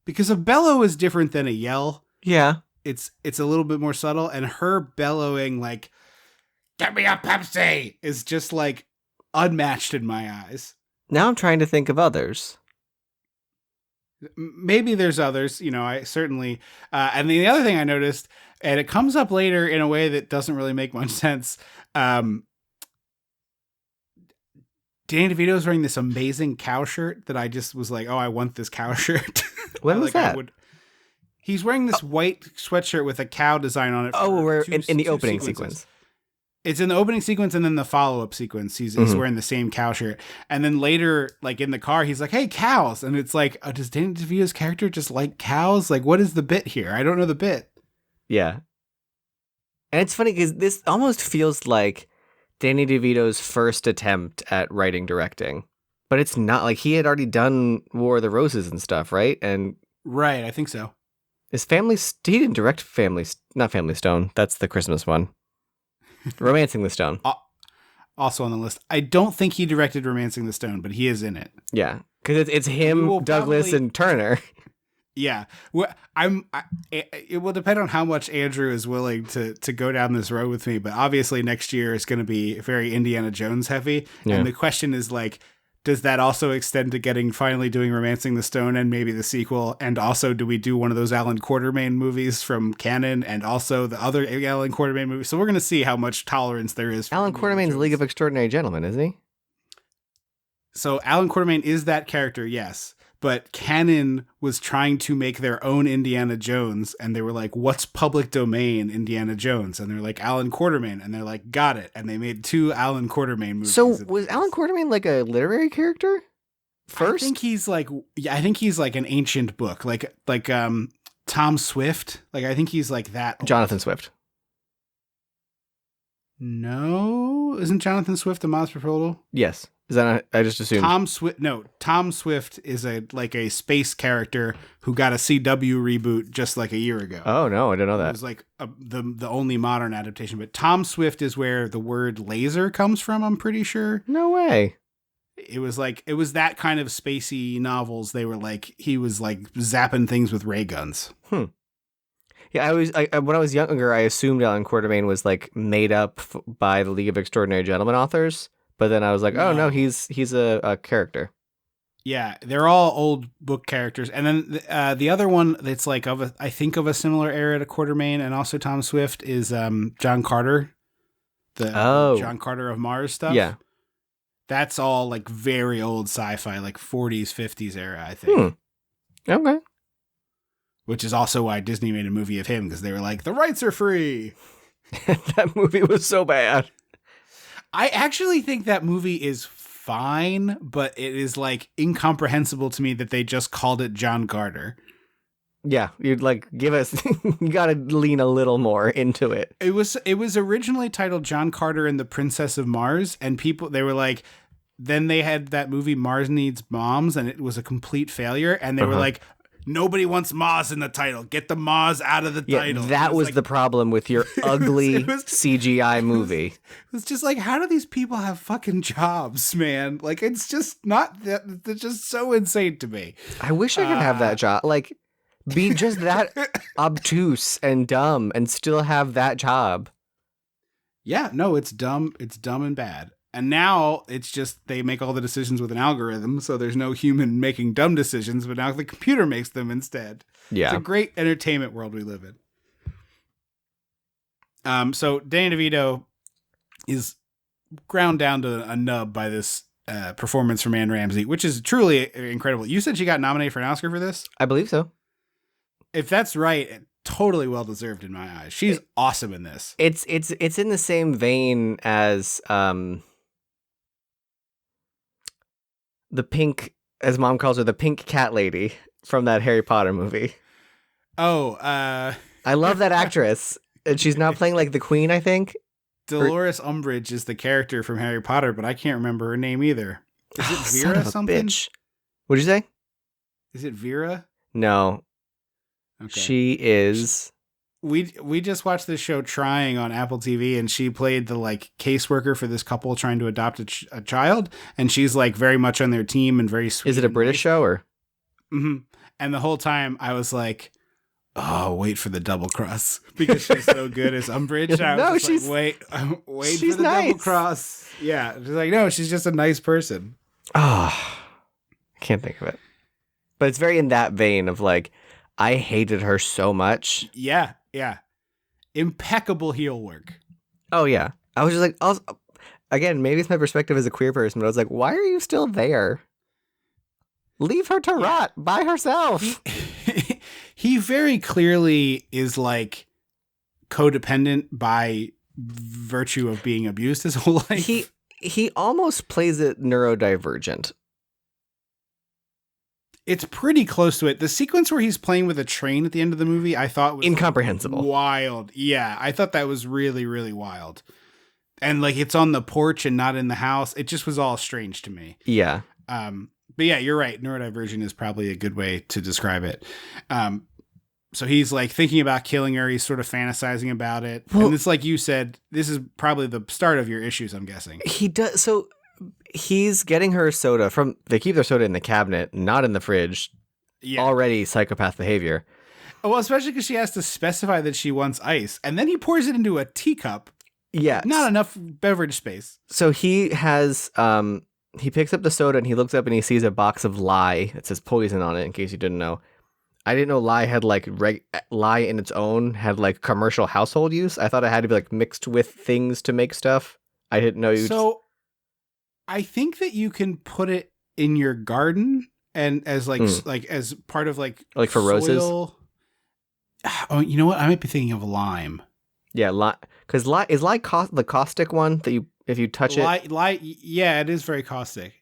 Because a bellow is different than a yell. Yeah. It's a little bit more subtle, and her bellowing, like, "Get me a Pepsi," is just, like, unmatched in my eyes. Now I'm trying to think of others. Maybe there's others, I certainly, and the other thing I noticed, and it comes up later in a way that doesn't really make much sense. Danny DeVito's wearing this amazing cow shirt that I just was like, oh, I want this cow shirt. When was that? He's wearing this white sweatshirt with a cow design on it. We're in the opening sequence. It's in the opening sequence and then the follow-up sequence. He's wearing the same cow shirt. And then later, like in the car, he's like, hey, cows. And it's like, does Danny DeVito's character just like cows? Like, what is the bit here? I don't know the bit. Yeah. And it's funny because this almost feels like Danny DeVito's first attempt at writing directing. But it's not. Like, he had already done War of the Roses and stuff, right? And right, I think so. He didn't direct not Family Stone. That's the Christmas one. Romancing the Stone. Also on the list. I don't think he directed Romancing the Stone, but he is in it. Yeah, because it's him, Douglas, and Turner. Yeah, it will depend on how much Andrew is willing to go down this road with me. But obviously, next year is going to be very Indiana Jones heavy, and the question is like, does that also extend to finally doing Romancing the Stone and maybe the sequel? And also, do we do one of those Alan Quartermain movies from Canon and also the other Alan Quartermain movies? So we're going to see how much tolerance there is. Alan Quartermain's League of Extraordinary Gentlemen, isn't he? So Alan Quartermain is that character, yes. But Canon was trying to make their own Indiana Jones, and they were like, what's public domain Indiana Jones? And they're like, Alan Quartermain. And they're like, got it. And they made 2 Alan Quartermain movies. So was Alan Quartermain like a literary character first? I think he's like an ancient book, like Tom Swift. Like, I think he's like that. Jonathan Swift. No, isn't Jonathan Swift a Monster Proposal? Yes. Is that not, I just assumed Tom Swift is a space character who got a CW reboot just like a year ago. Oh no, I didn't know that. It was like the only modern adaptation, but Tom Swift is where the word laser comes from, I'm pretty sure. No way. It was that kind of spacey novels. They were like, he was like zapping things with ray guns. Yeah, when I was younger, I assumed Alan Quartermain was like made up by the League of Extraordinary Gentlemen authors. But then I was like, oh no, he's a character. Yeah, they're all old book characters. And then the other one that's like I think of a similar era to Quartermain and also Tom Swift is John Carter. John Carter of Mars stuff. Yeah. That's all like very old sci-fi, like 40s, 50s era, I think. Okay. Which is also why Disney made a movie of him, because they were like, the rights are free. That movie was so bad. I actually think that movie is fine, but it is like incomprehensible to me that they just called it John Carter. Yeah, you'd like give us you got to lean a little more into it. It was originally titled John Carter and the Princess of Mars, and they were like, then they had that movie Mars Needs Moms, and it was a complete failure, and they were like, nobody wants Maz in the title. Get the Maz out of the title. That was like, the problem with your ugly CGI movie. It was just like, how do these people have fucking jobs, man? Like, it's just not that. It's just so insane to me. I wish I could have that job. Like, be just that obtuse and dumb and still have that job. Yeah, no, it's dumb. It's dumb and bad. And now it's just they make all the decisions with an algorithm, so there's no human making dumb decisions, but now the computer makes them instead. Yeah. It's a great entertainment world we live in. So Danny DeVito is ground down to a nub by this performance from Ann Ramsey, which is truly incredible. You said she got nominated for an Oscar for this? I believe so. If that's right, totally well deserved in my eyes. She's awesome in this. It's in the same vein as the pink, as Mom calls her, the pink cat lady from that Harry Potter movie. Oh, I love that actress. And she's now playing like the queen, I think. Dolores Umbridge is the character from Harry Potter, but I can't remember her name either. Is it Vera something? Bitch. What'd you say? Is it Vera? No. Okay. She is. We just watched this show Trying on Apple TV, and she played the like caseworker for this couple trying to adopt a child, and she's like very much on their team and very sweet. Is it a British show or? Mm-hmm. And the whole time I was like, oh, wait for the double cross, because she's so good as Umbridge. No, she's like, wait she's for the nice. double cross. Yeah, she's like, no, she's just a nice person. Oh, I can't think of it. But it's very in that vein of like, I hated her so much. Yeah. Impeccable heel work. Oh, yeah. I was just like, again, maybe it's my perspective as a queer person, but I was like, why are you still there? Leave her to rot by herself. He very clearly is like codependent by virtue of being abused his whole life. He almost plays it neurodivergent. It's pretty close to it. The sequence where he's playing with a train at the end of the movie, I thought was incomprehensible. Wild. Yeah, I thought that was really, really wild. And like it's on the porch and not in the house. It just was all strange to me. Yeah. But yeah, you're right. Neurodivergent is probably a good way to describe it. So he's like thinking about killing her. He's sort of fantasizing about it. Well, and it's like you said, this is probably the start of your issues, I'm guessing. He does. So he's getting her soda they keep their soda in the cabinet, not in the fridge. Yeah. Already psychopath behavior. Well, especially because she has to specify that she wants ice. And then he pours it into a teacup. Yeah. Not enough beverage space. So he has, he picks up the soda and he looks up and he sees a box of lye. It says poison on it, in case you didn't know. I didn't know lye had like lye in its own had like commercial household use. I thought it had to be like mixed with things to make stuff. I didn't know you. So I think that you can put it in your garden and as like as part of like for soil. Roses. Oh, you know what? I might be thinking of lime. Yeah, lye. Because lye is lye the caustic one that you if you touch it. Lye. Yeah, it is very caustic.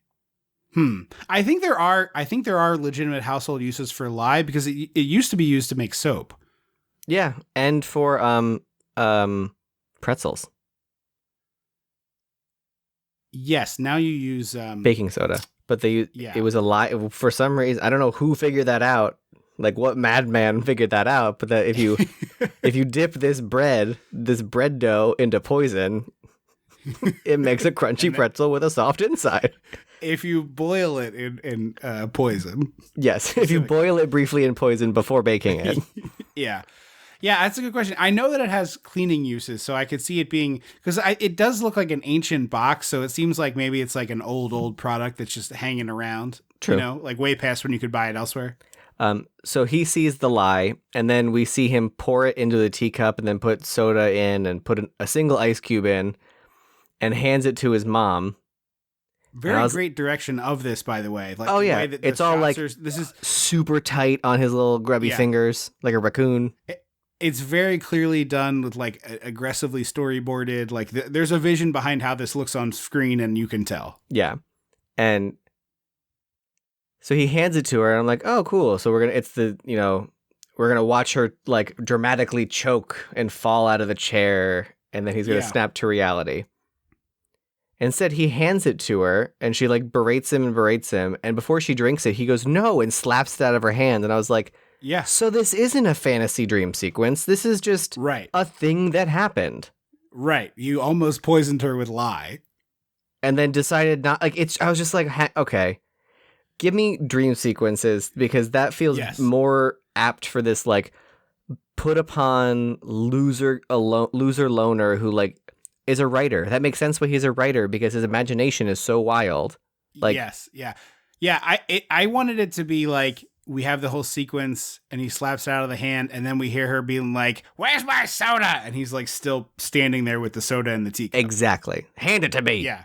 I think there are legitimate household uses for lye because it used to be used to make soap. Yeah, and for pretzels. Yes, now you use baking soda, but it was a lye for some reason. I don't know who figured that out. Like what madman figured that out? But that if you if you dip this bread dough into poison, it makes a crunchy pretzel with a soft inside. If you boil it in poison. Yes, if you boil it briefly in poison before baking it. Yeah. Yeah, that's a good question. I know that it has cleaning uses, so I could see it being... Because it does look like an ancient box, so it seems like maybe it's like an old product that's just hanging around. True. You know, like way past when you could buy it elsewhere. So he sees the lye, and then we see him pour it into the teacup and then put soda in and put a single ice cube in and hands it to his mom. Very great direction of this, by the way. Like, oh, yeah. Way that it's all like this is super tight on his little grubby fingers, like a raccoon. It's very clearly done with like aggressively storyboarded. Like there's a vision behind how this looks on screen, and you can tell. Yeah. And so he hands it to her, and I'm like, oh, cool. So we're going to watch her like dramatically choke and fall out of the chair, and then he's going to snap to reality. Instead, he hands it to her, and she like berates him, and before she drinks it, he goes, no, and slaps it out of her hand. And I was like, yeah. So this isn't a fantasy dream sequence. This is just a thing that happened. Right. You almost poisoned her with lye. And then decided not, like, I was just like, okay, give me dream sequences, because that feels more apt for this, like, put upon loser loner who, like, is a writer. That makes sense why he's a writer, because his imagination is so wild. Like, yes, yeah. Yeah, I wanted it to be like, we have the whole sequence and he slaps it out of the hand, and then we hear her being like, where's my soda? And he's like still standing there with the soda in the teacup. Exactly. Hand it to me. Yeah.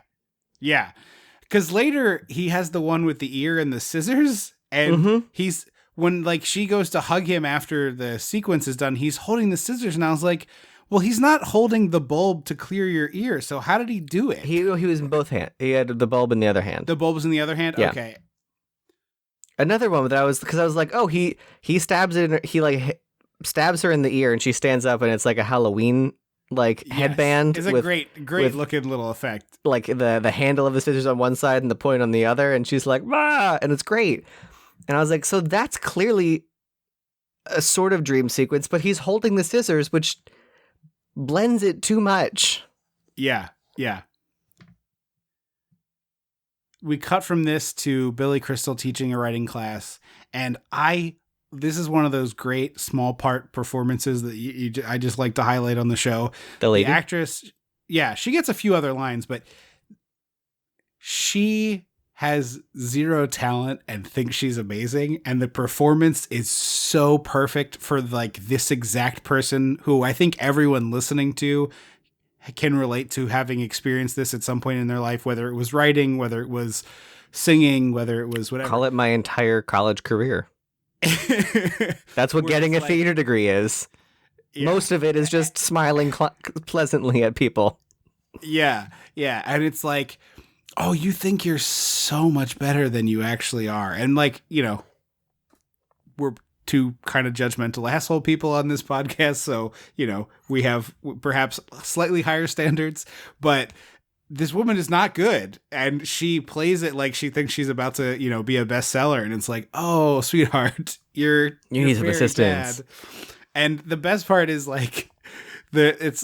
Yeah. Because later he has the one with the ear and the scissors, and he's, when like she goes to hug him after the sequence is done, he's holding the scissors, and I was like, well, he's not holding the bulb to clear your ear, so how did he do it? He was in both hands. He had the bulb in the other hand. The bulb was in the other hand? Yeah. Okay. Another one that I was like, oh, he stabs it, he like stabs her in the ear, and she stands up, and it's like a Halloween like headband. It's a great looking little effect. Like the handle of the scissors on one side and the point on the other, and she's like, ah, and it's great. And I was like, so that's clearly a sort of dream sequence, but he's holding the scissors, which blends it too much. Yeah, yeah. We cut from this to Billy Crystal teaching a writing class, and this is one of those great small part performances that I just like to highlight on the show. The lady? The actress, yeah, she gets a few other lines, but she has zero talent and thinks she's amazing, and the performance is so perfect for like this exact person who I think everyone listening to can relate to, having experienced this at some point in their life, whether it was writing, whether it was singing, whether it was whatever. Call it my entire college career. That's what getting a theater degree is. Most of it is just smiling pleasantly at people. Yeah. And it's like, oh, you think you're so much better than you actually are. And like, we're two kind of judgmental asshole people on this podcast. So, we have perhaps slightly higher standards, but this woman is not good. And she plays it like she thinks she's about to, be a bestseller. And it's like, oh, sweetheart, you need some assistance. bad. And the best part is like,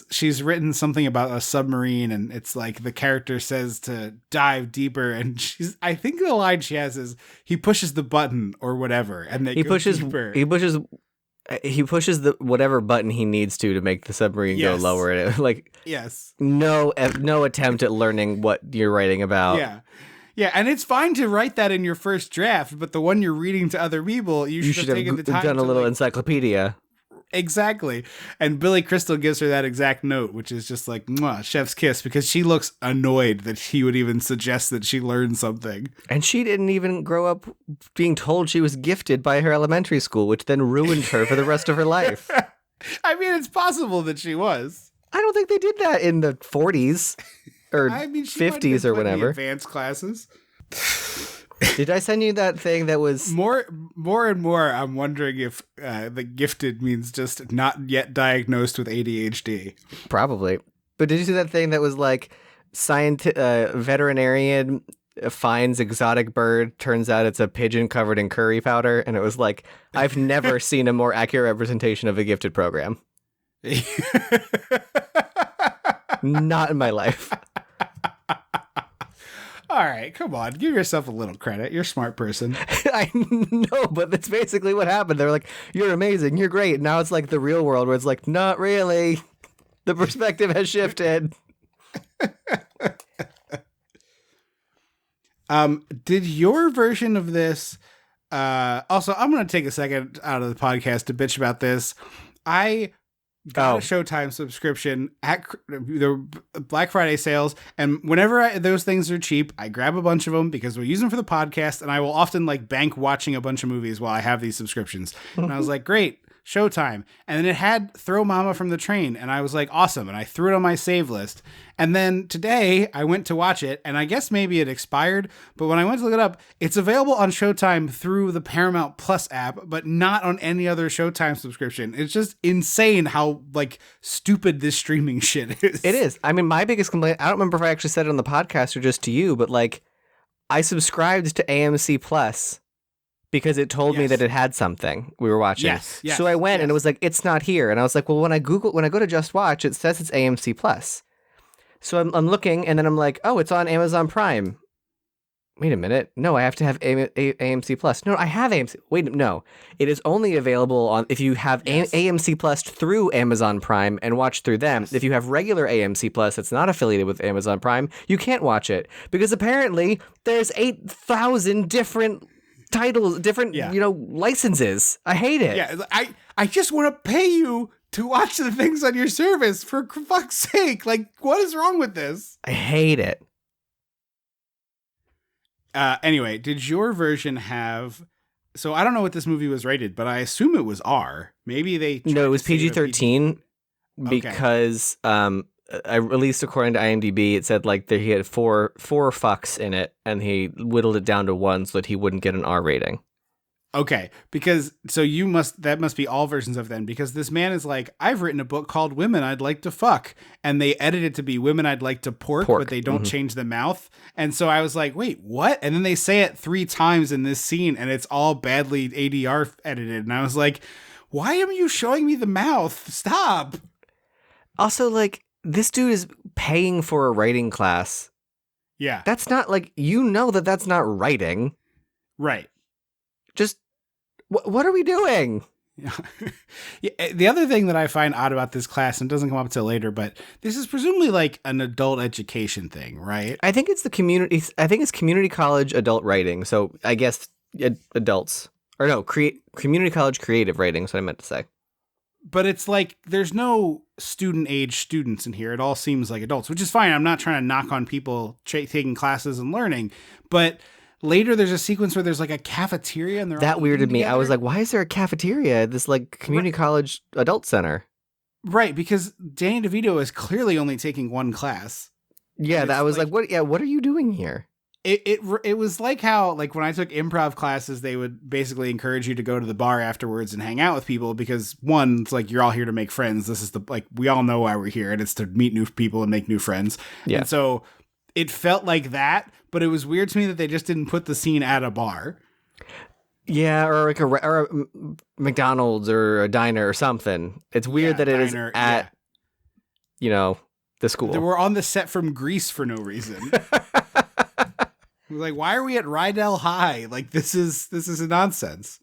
she's written something about a submarine, and it's like the character says to dive deeper, and I think the line she has is he pushes the button or whatever, and they go deeper. He pushes the whatever button he needs to make the submarine go lower. And like, yes, no attempt at learning what you're writing about. Yeah, and it's fine to write that in your first draft, but the one you're reading to other people, you should have taken the time done a little encyclopedia. Exactly. And Billy Crystal gives her that exact note, which is just like, mwah, chef's kiss, because she looks annoyed that he would even suggest that she learn something. And she didn't even grow up being told she was gifted by her elementary school, which then ruined her for the rest of her life. I mean, it's possible that she was. I don't think they did that in the 40s or 50s or whatever. Advanced classes. Did I send you that thing that was more and more? I'm wondering if the gifted means just not yet diagnosed with ADHD. Probably. But did you see that thing that was like veterinarian finds exotic bird, turns out it's a pigeon covered in curry powder, and it was like, I've never seen a more accurate representation of a gifted program. Not in my life. All right, come on. Give yourself a little credit. You're a smart person. I know, but that's basically what happened. They're like, you're amazing. You're great. Now it's like the real world where it's like, not really. The perspective has shifted. Did your version of this... also, I'm going to take a second out of the podcast to bitch about this. I got a Showtime subscription at the Black Friday sales, and whenever those things are cheap, I grab a bunch of them because we use them for the podcast, and I will often like bank watching a bunch of movies while I have these subscriptions. And I was like, great, Showtime. And then it had Throw Momma from the Train, and I was like, awesome, and I threw it on my save list. And then today I went to watch it, and I guess maybe it expired, but when I went to look it up, it's available on Showtime through the Paramount Plus app, but not on any other Showtime subscription. It's just insane how like stupid this streaming shit is. It is. I mean, my biggest complaint, I don't remember if I actually said it on the podcast or just to you, but like I subscribed to AMC Plus because it told me that it had something we were watching. Yes. So I went and it was like, it's not here. And I was like, well, when I go to Just Watch, it says it's AMC Plus. So I'm looking, and then I'm like, oh, it's on Amazon Prime. Wait a minute. No, I have to have AMC Plus. No, I have AMC. Wait, no. It is only available on if you have AMC Plus through Amazon Prime and watch through them. If you have regular AMC Plus that's not affiliated with Amazon Prime, you can't watch it. Because apparently there's 8,000 different titles, different licenses. I hate it. Yeah, I just want to pay you to watch the things on your service, for fuck's sake. Like, what is wrong with this? I hate it. Anyway, did your version have... So I don't know what this movie was rated, but I assume it was R. Maybe they... No, it was PG-13 because at least according to IMDb, it said like that he had four fucks in it, and he whittled it down to one so that he wouldn't get an R rating. Okay, because that must be all versions of then, because this man is like, I've written a book called Women I'd Like to Fuck, and they edit it to be Women I'd Like to Pork. But they don't change the mouth. And so I was like, wait, what? And then they say it 3 times in this scene, and it's all badly ADR edited. And I was like, why am you showing me the mouth? Stop. Also, like, this dude is paying for a writing class. Yeah. That's not like, that's not writing. Right. Just, what are we doing? Yeah. The other thing that I find odd about this class, and it doesn't come up until later, but this is presumably like an adult education thing, right? I think it's community college adult writing. So I guess adults, or no, community college creative writing is what I meant to say. But it's like, there's no student age students in here. It all seems like adults, which is fine. I'm not trying to knock on people taking classes and learning, but later there's a sequence where there's like a cafeteria and they're that all weirded me. together. I was like, why is there a cafeteria at this like community college adult center? Right, because Danny DeVito is clearly only taking one class. Yeah, that was like, what? Yeah, what are you doing here? It was like how, like, when I took improv classes, they would basically encourage you to go to the bar afterwards and hang out with people because, one, it's like you're all here to make friends. This is we all know why we're here, and it's to meet new people and make new friends. Yeah. And so it felt like that, but it was weird to me that they just didn't put the scene at a bar. Yeah, or like a McDonald's or a diner or something. It's weird that it is at, the school. They were on the set from Greece for no reason. Like, why are we at Rydell High? Like, this is a nonsense.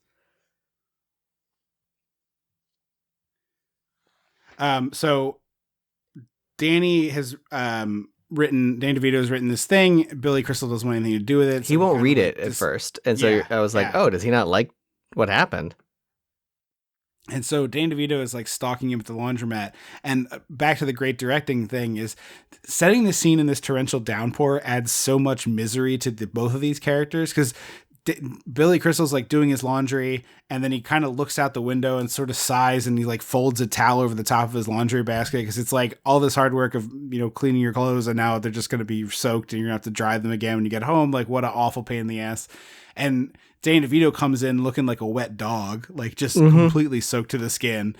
So Danny DeVito has written this thing. Billy Crystal doesn't want anything to do with it. He won't read it at first. And so I was like, oh, does he not like what happened? And so Danny DeVito is like stalking him at the laundromat. And back to the great directing thing is setting the scene in this torrential downpour adds so much misery to both of these characters. Because Billy Crystal's like doing his laundry, and then he kind of looks out the window and sort of sighs, and he like folds a towel over the top of his laundry basket because it's like all this hard work of, cleaning your clothes, and now they're just going to be soaked and you're going to have to dry them again when you get home. Like, what an awful pain in the ass. And Danny DeVito comes in looking like a wet dog, like just completely soaked to the skin.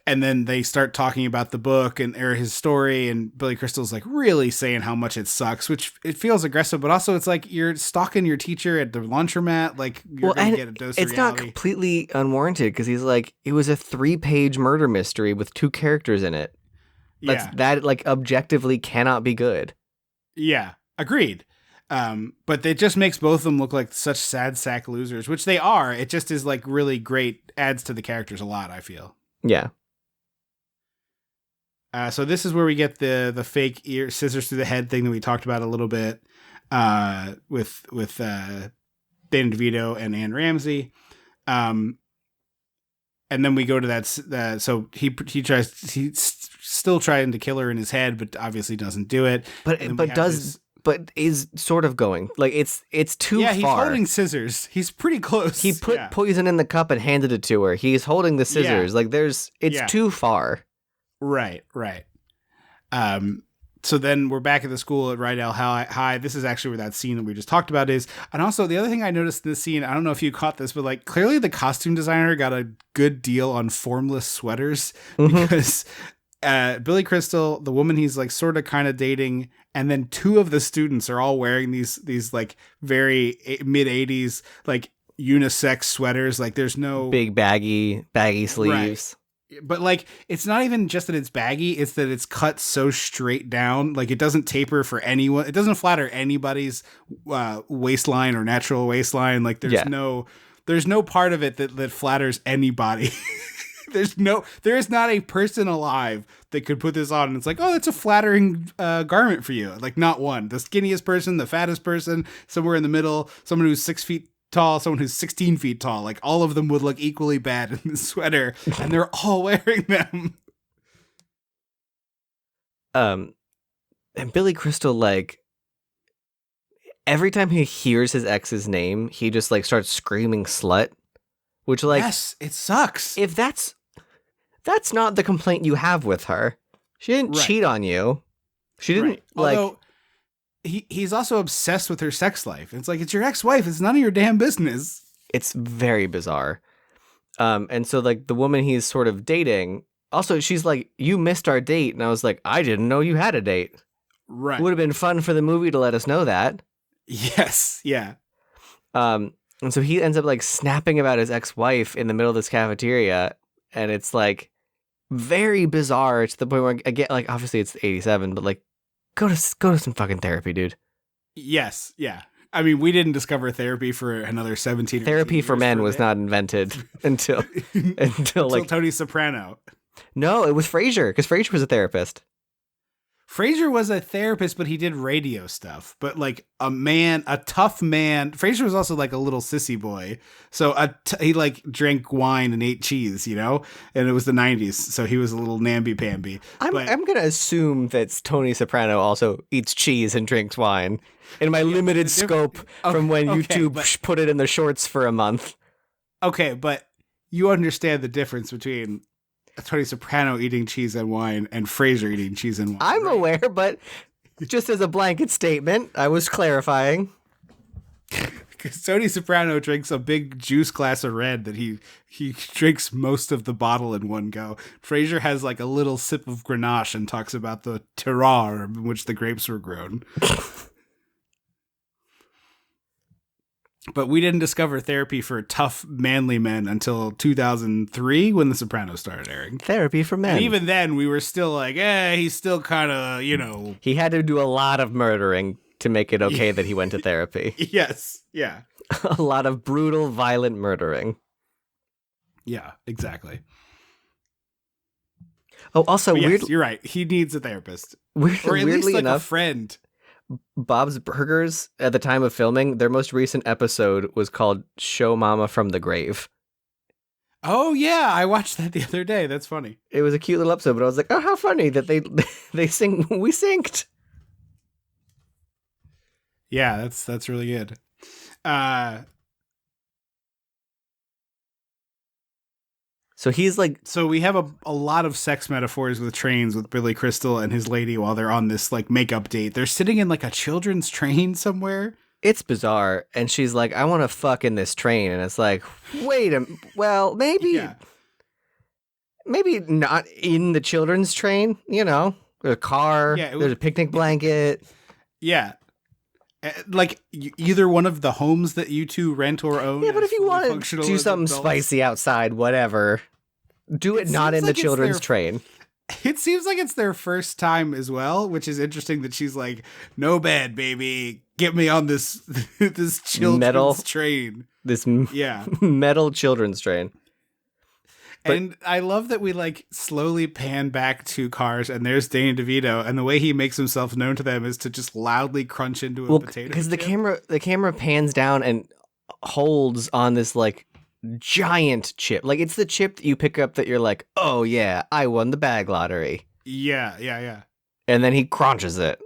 And then they start talking about the book or his story, and Billy Crystal's like really saying how much it sucks, which it feels aggressive, but also it's like you're stalking your teacher at the lunchromat, like you're going to get a dose of reality. It's not completely unwarranted because he's like, it was a 3-page murder mystery with 2 characters in it. That like objectively cannot be good. Yeah, agreed. But it just makes both of them look like such sad sack losers, which they are. It just is like really great, adds to the characters a lot, I feel. Yeah. So this is where we get the fake scissors through the head thing that we talked about a little bit with Danny DeVito and Ann Ramsey. And then we go to that. So he's still trying to kill her in his head, but obviously doesn't do it. But is sort of going like it's too far. Yeah, he's holding scissors. He's pretty close. He put poison in the cup and handed it to her. He's holding the scissors. Like it's too far. Right. So then we're back at the school at Rydell High. This is actually where that scene that we just talked about is. And also the other thing I noticed in this scene, I don't know if you caught this, but like clearly the costume designer got a good deal on formless sweaters because Billy Crystal, the woman he's like sort of kind of dating, and then 2 of the students are all wearing these like very mid-80s like unisex sweaters. Like there's no big baggy sleeves. Right. But like, it's not even just that it's baggy, it's that it's cut so straight down. Like it doesn't taper for anyone. It doesn't flatter anybody's waistline or natural waistline. Like there's no part of it that flatters anybody. There is not a person alive that could put this on and it's like, oh, that's a flattering garment for you. Like not one. The skinniest person, the fattest person, somewhere in the middle, someone who's 6 feet tall, someone who's 16 feet tall, like all of them would look equally bad in the sweater, and they're all wearing them. And Billy Crystal, like every time he hears his ex's name, he just like starts screaming slut, which like, yes, it sucks. If that's not the complaint you have with her. She didn't cheat on you. She didn't like. Although, he's also obsessed with her sex life. It's like, it's your ex-wife. It's none of your damn business. It's very bizarre. And so like the woman he's sort of dating, also she's like, you missed our date. And I was like, I didn't know you had a date. Right. It would have been fun for the movie to let us know that. Yes. Yeah. And so he ends up like snapping about his ex-wife in the middle of this cafeteria. And it's like very bizarre to the point where, again, like obviously it's 87, but like, Go to some fucking therapy, dude. Yes, yeah. I mean, we didn't discover therapy for another 17 Therapy for men was not invented until like Tony Soprano. No, it was Frasier, because Frasier was a therapist. Frasier was a therapist, but he did radio stuff. But like a tough man. Frasier was also like a little sissy boy. So he like drank wine and ate cheese, and it was the 90s. So he was a little namby-pamby. I'm going to assume that Tony Soprano also eats cheese and drinks wine in my limited scope from when YouTube put it in the shorts for a month. Okay, but you understand the difference between Tony Soprano eating cheese and wine and Frasier eating cheese and wine. I'm aware, but just as a blanket statement, I was clarifying. Because Tony Soprano drinks a big juice glass of red that he drinks most of the bottle in one go. Frasier has like a little sip of Grenache and talks about the terroir in which the grapes were grown. But we didn't discover therapy for tough, manly men until 2003 when The Sopranos started airing. Therapy for men. And even then, we were still like, he's still kind of, He had to do a lot of murdering to make it okay that he went to therapy. Yes, yeah. A lot of brutal, violent murdering. Yeah, exactly. Oh, also, yes, you're right. He needs a therapist. Or at weirdly least like enough, a friend. Bob's Burgers, at the time of filming, their most recent episode was called Show Momma from the Grave. Oh, yeah. I watched that the other day. That's funny. It was a cute little episode, but I was like, oh, how funny that we synced. Yeah, that's really good. So he's like... So we have a lot of sex metaphors with trains with Billy Crystal and his lady while they're on this like makeup date. They're sitting in like a children's train somewhere. It's bizarre. And she's like, I want to fuck in this train. And it's like, well, maybe not in the children's train, There's a car, there's a picnic blanket. Yeah. Like either one of the homes that you two rent or own. Yeah, but if you want to do something spicy outside, whatever, do it not in the children's train. It seems like it's their first time as well, which is interesting that she's like, no bed, baby. Get me on this children's train. This metal children's train. And I love that we like slowly pan back to cars and there's Danny DeVito and the way he makes himself known to them is to just loudly crunch into a potato. Because the camera pans down and holds on this like giant chip. Like it's the chip that you pick up that you're like, oh yeah, I won the bag lottery. Yeah. And then he crunches it.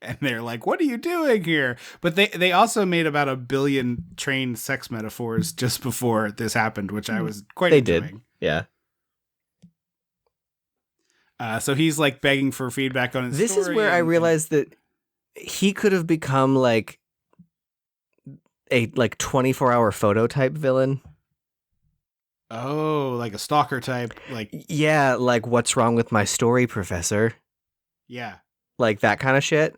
And they're like, what are you doing here? But they also made about 1 billion train sex metaphors just before this happened, which I was quite enjoying. Yeah. So he's like begging for feedback on his story. This is where I realized that he could have become like a 24-hour photo type villain. Oh, like a stalker type. Yeah, like what's wrong with my story, professor? Yeah. Like that kind of shit.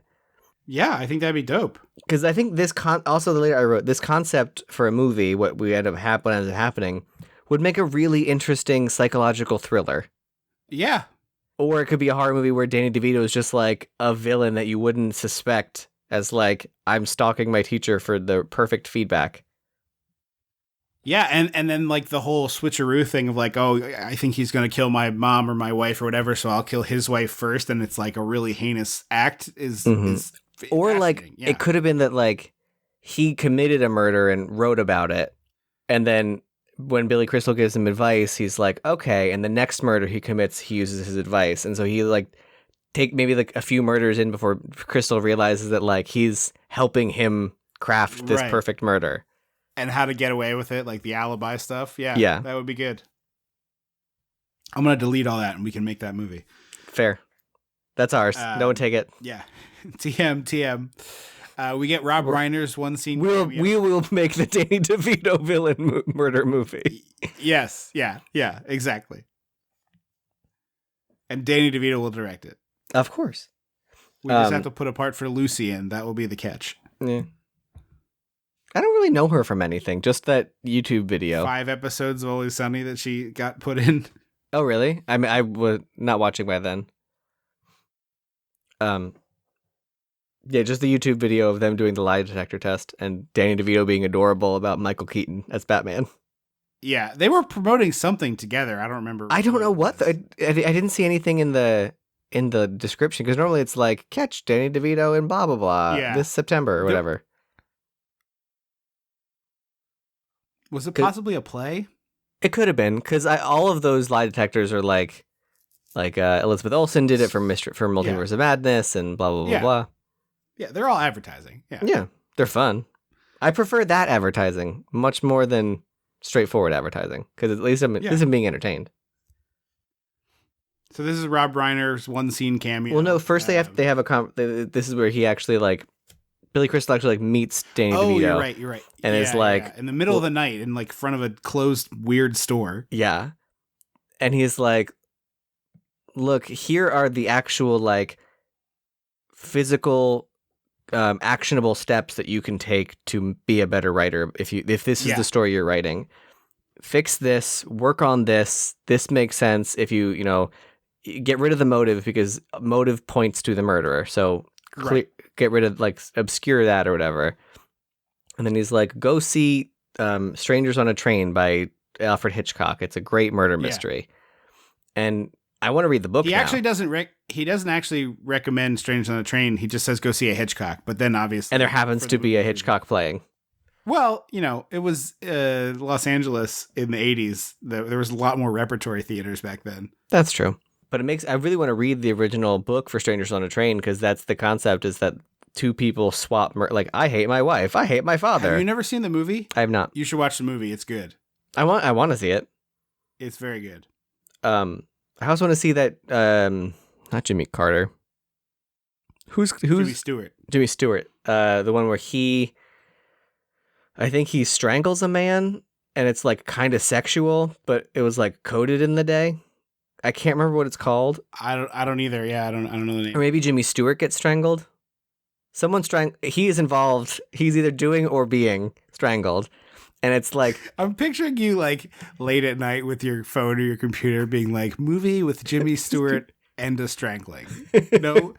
Yeah, I think that'd be dope. Because I think also the later I wrote, this concept for a movie, what ended up happening, would make a really interesting psychological thriller. Yeah. Or it could be a horror movie where Danny DeVito is just like a villain that you wouldn't suspect as like, I'm stalking my teacher for the perfect feedback. Yeah, and then like the whole switcheroo thing of like, oh, I think he's going to kill my mom or my wife or whatever, so I'll kill his wife first, and it's like a really heinous act is or like it could have been that like he committed a murder and wrote about it, and then when Billy Crystal gives him advice, he's like, okay, and the next murder he commits, he uses his advice, and so he like take maybe like a few murders in before Crystal realizes that like he's helping him craft this perfect murder. And how to get away with it, like the alibi stuff. Yeah, that would be good. I'm going to delete all that and we can make that movie. Fair. That's ours. No one take it. Yeah. TM. We get Rob Reiner's one scene. We will make the Danny DeVito villain murder movie. Yes. Yeah, exactly. And Danny DeVito will direct it. Of course. We just have to put a part for Lucy in. That will be the catch. Yeah. I don't really know her from anything, just that YouTube video. 5 episodes of Always Sunny that she got put in. Oh, really? I mean, I was not watching by then. Yeah, just the YouTube video of them doing the lie detector test and Danny DeVito being adorable about Michael Keaton as Batman. Yeah, they were promoting something together. I don't remember. I don't know what. I didn't see anything in the description because normally it's like, catch Danny DeVito and blah, blah, blah this September or whatever. Was it possibly a play? It could have been, because all of those lie detectors are like Elizabeth Olsen did it for Multiverse of Madness and blah, blah, blah, blah. Yeah, they're all advertising. Yeah, they're fun. I prefer that advertising much more than straightforward advertising because at least at least I'm being entertained. So this is Rob Reiner's one scene cameo. Well, no, first they have this is where he actually like Billy Crystal actually like meets Danny DeVito. You're right. And it's like in the middle of the night in like front of a closed weird store. Yeah. And he's like, look, here are the actual like physical actionable steps that you can take to be a better writer if this is the story you're writing. Fix this, work on this. This makes sense if you get rid of the motive because motive points to the murderer. So get rid of like obscure that or whatever. And then he's like, go see Strangers on a Train by Alfred Hitchcock. It's a great murder mystery. And I want to read the book. He actually doesn't he doesn't actually recommend Strangers on a Train. He just says go see a Hitchcock. But then obviously, and there happens to be a Hitchcock playing. Well, it was Los Angeles in the 80s. There was a lot more repertory theaters back then. That's true. But I really want to read the original book for Strangers on a Train because that's the concept is that two people swap. Like, I hate my wife. I hate my father. Have you never seen the movie? I have not. You should watch the movie. It's good. I want to see it. It's very good. I also want to see that, not Jimmy Carter. Who's Jimmy Stewart. Jimmy Stewart. The one where I think he strangles a man and it's like kind of sexual, but it was like coded in the day. I can't remember what it's called. I don't either. Yeah, I don't know the name. Or maybe Jimmy Stewart gets strangled. He is involved. He's either doing or being strangled. And it's like I'm picturing you like late at night with your phone or your computer being like movie with Jimmy Stewart and a strangling. No,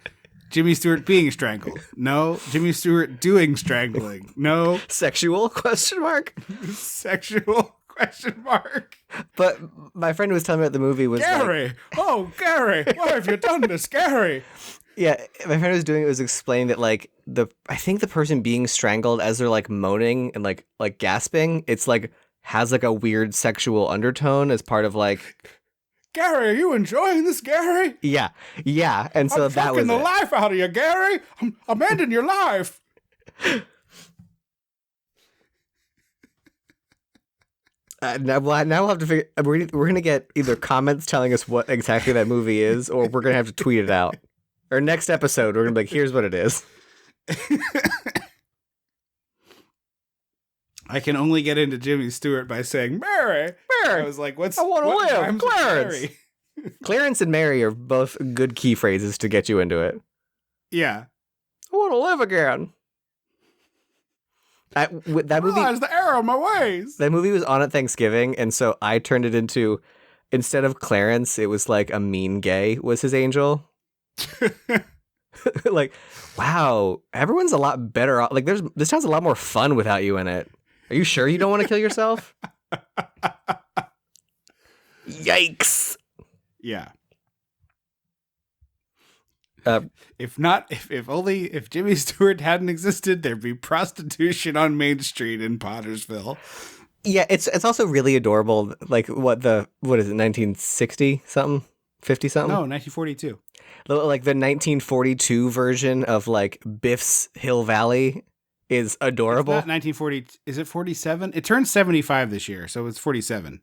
Jimmy Stewart being strangled. No, Jimmy Stewart doing strangling. No, sexual question mark. Sexual question mark. But my friend who was telling me about the movie was Gary. Like, oh, Gary, why have you done this, Gary? Yeah, my friend was explaining that like I think the person being strangled as they're like moaning and like gasping, it's like has like a weird sexual undertone as part of like Gary, are you enjoying this, Gary? Yeah. And so that was the life out of you, Gary. I'm ending your life. Now we'll have to figure. We're gonna get either comments telling us what exactly that movie is, or we're gonna have to tweet it out. Or next episode, we're gonna be like, "Here's what it is." I can only get into Jimmy Stewart by saying Mary. I was like, "I want to live, Clarence." Clarence and Mary are both good key phrases to get you into it. Yeah, I want to live again. That movie is the error of my ways. That movie was on at Thanksgiving, and so I turned it into instead of Clarence, it was like a mean gay was his angel. Like, wow, everyone's a lot better off. Like, this has a lot more fun without you in it. Are you sure you don't want to kill yourself? Yikes. Yeah. If Jimmy Stewart hadn't existed, there'd be prostitution on Main Street in Pottersville. Yeah, it's also really adorable. Like, what is it, 1960 something? 50 something? No, 1942. Like the 1942 version of like Biff's Hill Valley is adorable. It's not 1940. Is it 47? It turns 75 this year, so it's 47.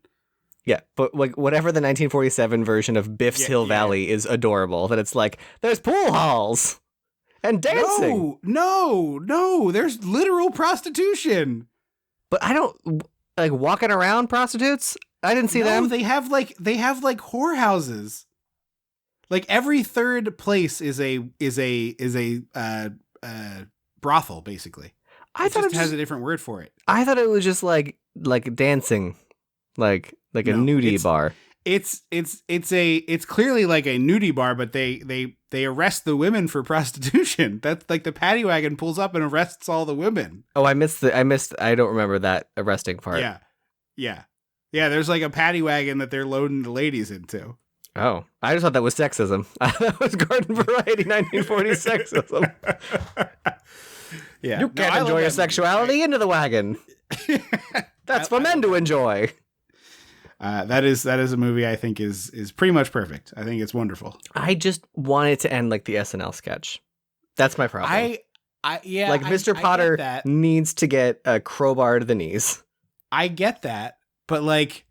Yeah, but like whatever the 1947 version of Biff's Hill Valley is adorable. That it's like there's pool halls and dancing. No, there's literal prostitution. But I don't like walking around prostitutes. I didn't see them. They have like whorehouses. Like every third place is a brothel, basically. I thought it has a different word for it. I thought it was just like dancing, like a nudie bar. It's clearly like a nudie bar, but they arrest the women for prostitution. That's like the paddy wagon pulls up and arrests all the women. Oh, I don't remember that arresting part. Yeah. There's like a paddy wagon that they're loading the ladies into. Oh, I just thought that was sexism. That was Garden Variety 1940 sexism. Yeah, you can't enjoy your sexuality into the wagon. That's for men to enjoy. That is a movie I think is pretty much perfect. I think it's wonderful. I just want it to end like the SNL sketch. That's my problem. Like Mr. Potter needs to get a crowbar to the knees. I get that, But like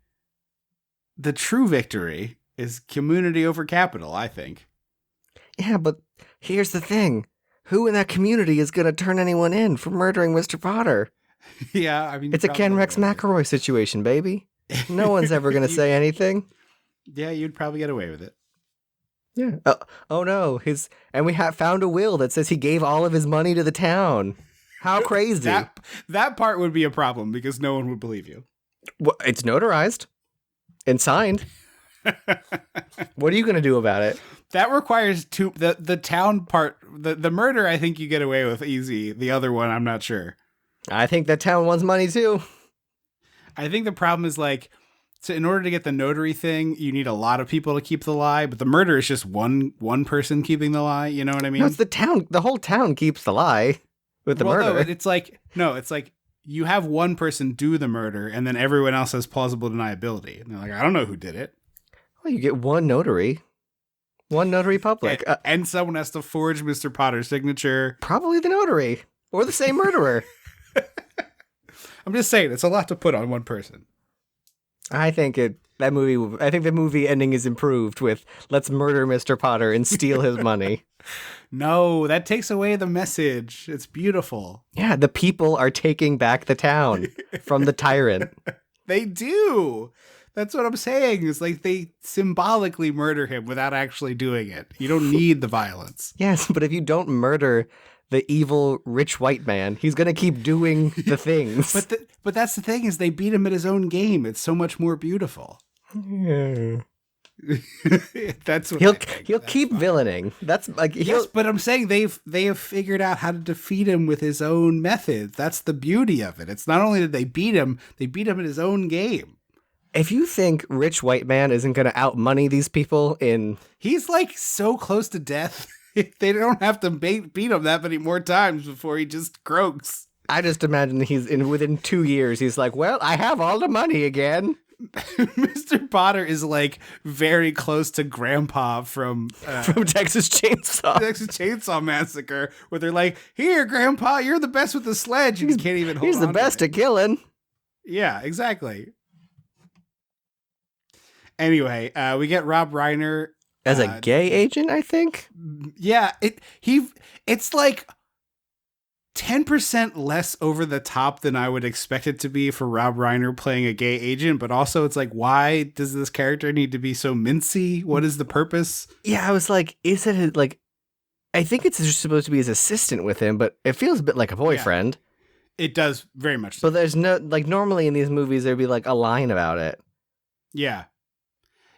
the true victory is community over capital, I think. Yeah, but here's the thing. Who in that community is going to turn anyone in for murdering Mr. Potter? Yeah, I mean, It's a Ken Rex McElroy situation, baby. No one's ever going to say anything. Yeah, you'd probably get away with it. Yeah. Oh no, and we have found a will that says he gave all of his money to the town. How crazy. That part would be a problem because no one would believe you. Well, it's notarized and signed. What are you going to do about it? That requires the town part. The murder, I think you get away with easy. The other one, I'm not sure. I think that town wants money too. I think the problem is like, so in order to get the notary thing, you need a lot of people to keep the lie, but the murder is just one person keeping the lie. You know what I mean? No, it's the town. The whole town keeps the lie with the murder. No, it's like you have one person do the murder, and then everyone else has plausible deniability. And they're like, I don't know who did it. Well, you get one notary public. And someone has to forge Mr. Potter's signature. Probably the notary or the same murderer. I'm just saying, it's a lot to put on one person. I think the movie ending is improved with let's murder Mr. Potter and steal his money. No, that takes away the message. It's beautiful. Yeah, the people are taking back the town from the tyrant. They do. That's what I'm saying. It's like they symbolically murder him without actually doing it. You don't need the violence. Yes, but if you don't murder the evil rich white man, he's going to keep doing the things. But that's the thing is they beat him at his own game. It's so much more beautiful. Yeah. That's what he'll keep villaining. That's like yes, but I'm saying they have figured out how to defeat him with his own methods. That's the beauty of it. It's not only did they beat him at his own game. If you think rich white man isn't going to outmoney these people he's like so close to death. They don't have to beat him that many more times before he just croaks. I just imagine within 2 years, he's like, well, I have all the money again. Mr. Potter is like very close to Grandpa from Texas Chainsaw Massacre, where they're like, "Here, Grandpa, you're the best with the sledge." And he can't even hold on. He's the best at killing. Yeah, exactly. Anyway, we get Rob Reiner as a gay agent, I think. Yeah, it's like 10% less over the top than I would expect it to be for Rob Reiner playing a gay agent, but also it's like, why does this character need to be so mincy? What is the purpose? Yeah, I was like, is it like, I think it's just supposed to be his assistant with him, but it feels a bit like a boyfriend. Yeah, it does very much so. But there's no, like, normally in these movies, there'd be like a line about it. Yeah.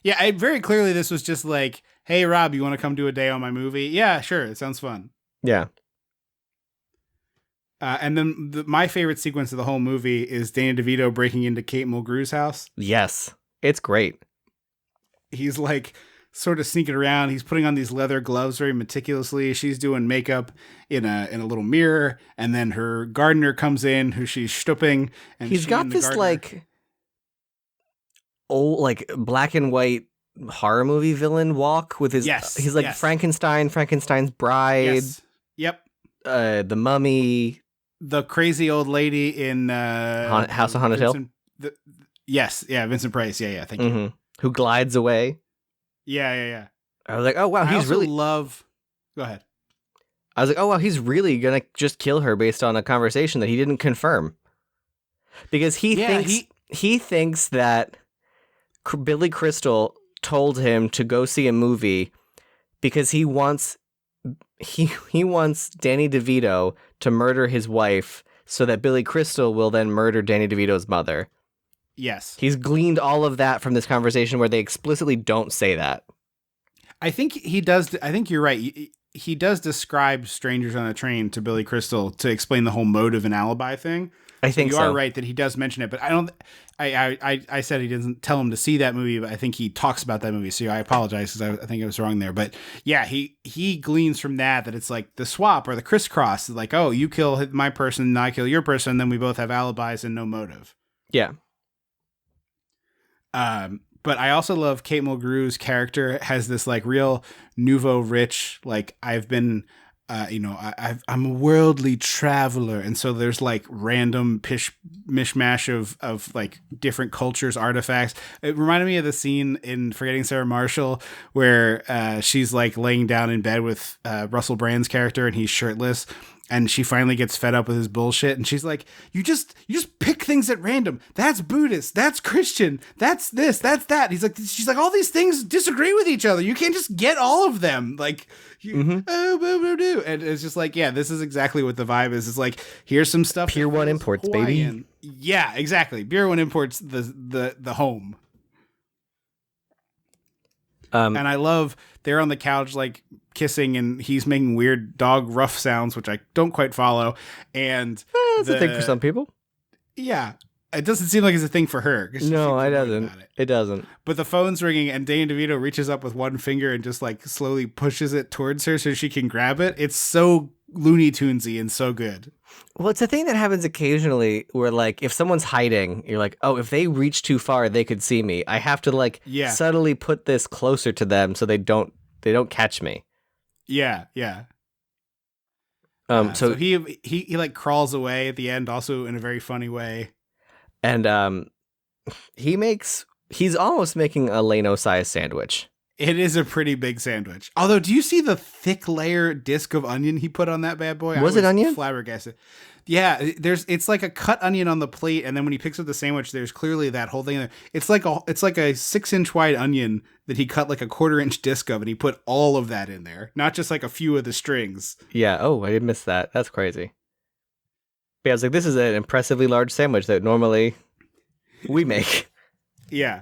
Yeah, very clearly this was just like, hey, Rob, you want to come do a day on my movie? Yeah, sure. It sounds fun. Yeah. And then my favorite sequence of the whole movie is Danny DeVito breaking into Kate Mulgrew's house. Yes. It's great. He's like sort of sneaking around. He's putting on these leather gloves very meticulously. She's doing makeup in a little mirror. And then her gardener comes in who she's stooping. And he's got this like old, like black and white horror movie villain walk with his, he's like Frankenstein's bride. Yes. Yep. The Mummy. The crazy old lady in House of Haunted Hill. Vincent Price. Yeah, thank you. Who glides away. Yeah. I was like, oh wow, he's really Go ahead. I was like, oh wow, he's really gonna just kill her based on a conversation that he didn't confirm, because he thinks that Billy Crystal told him to go see a movie because he wants Danny DeVito to murder his wife so that Billy Crystal will then murder Danny DeVito's mother. Yes. He's gleaned all of that from this conversation where they explicitly don't say that. I think he does. I think you're right. He does describe Strangers on a Train to Billy Crystal to explain the whole motive and alibi thing. I think you are right that he does mention it, but I said he doesn't tell him to see that movie, but I think he talks about that movie. So I apologize because I think I was wrong there. But yeah, he gleans from that it's like the swap or the crisscross. Like, oh, you kill my person and I kill your person, and then we both have alibis and no motive. Yeah. But I also love Kate Mulgrew's character has this like real nouveau rich, like I've been I'm a worldly traveler, and so there's like random mishmash of like different cultures, artifacts. It reminded me of the scene in Forgetting Sarah Marshall where she's like laying down in bed with Russell Brand's character, and he's shirtless. And she finally gets fed up with his bullshit, and she's like, "You just pick things at random. That's Buddhist. That's Christian. That's this. That's that." She's like, all these things disagree with each other. You can't just get all of them. Like, and it's just like, yeah, this is exactly what the vibe is. It's like, here's some stuff. Pier 1 imports, Hawaiian. Baby. Yeah, exactly. Pier 1 imports the home. And I love they're on the couch like kissing, and he's making weird dog rough sounds, which I don't quite follow. And it's a thing for some people. Yeah, it doesn't seem like it's a thing for her. No, it doesn't. It doesn't. But the phone's ringing, and Danny DeVito reaches up with one finger and just like slowly pushes it towards her so she can grab it. It's so Looney Tunesy and so good. Well, it's a thing that happens occasionally where, like, if someone's hiding, you're like, oh, if they reach too far, they could see me. I have to, like, subtly put this closer to them so they don't catch me. Yeah. So he like crawls away at the end, also in a very funny way. And he's almost making a Leno-sized sandwich. It is a pretty big sandwich. Although, do you see the thick layer disc of onion he put on that bad boy? Was it onion? Flabbergasted. Yeah, it's like a cut onion on the plate, and then when he picks up the sandwich, there's clearly that whole thing there. It's like a 6-inch wide onion that he cut like a 1/4-inch disc of, and he put all of that in there, not just like a few of the strings. Yeah. Oh, I did miss that. That's crazy. But yeah, I was like, this is an impressively large sandwich that normally we make. Yeah.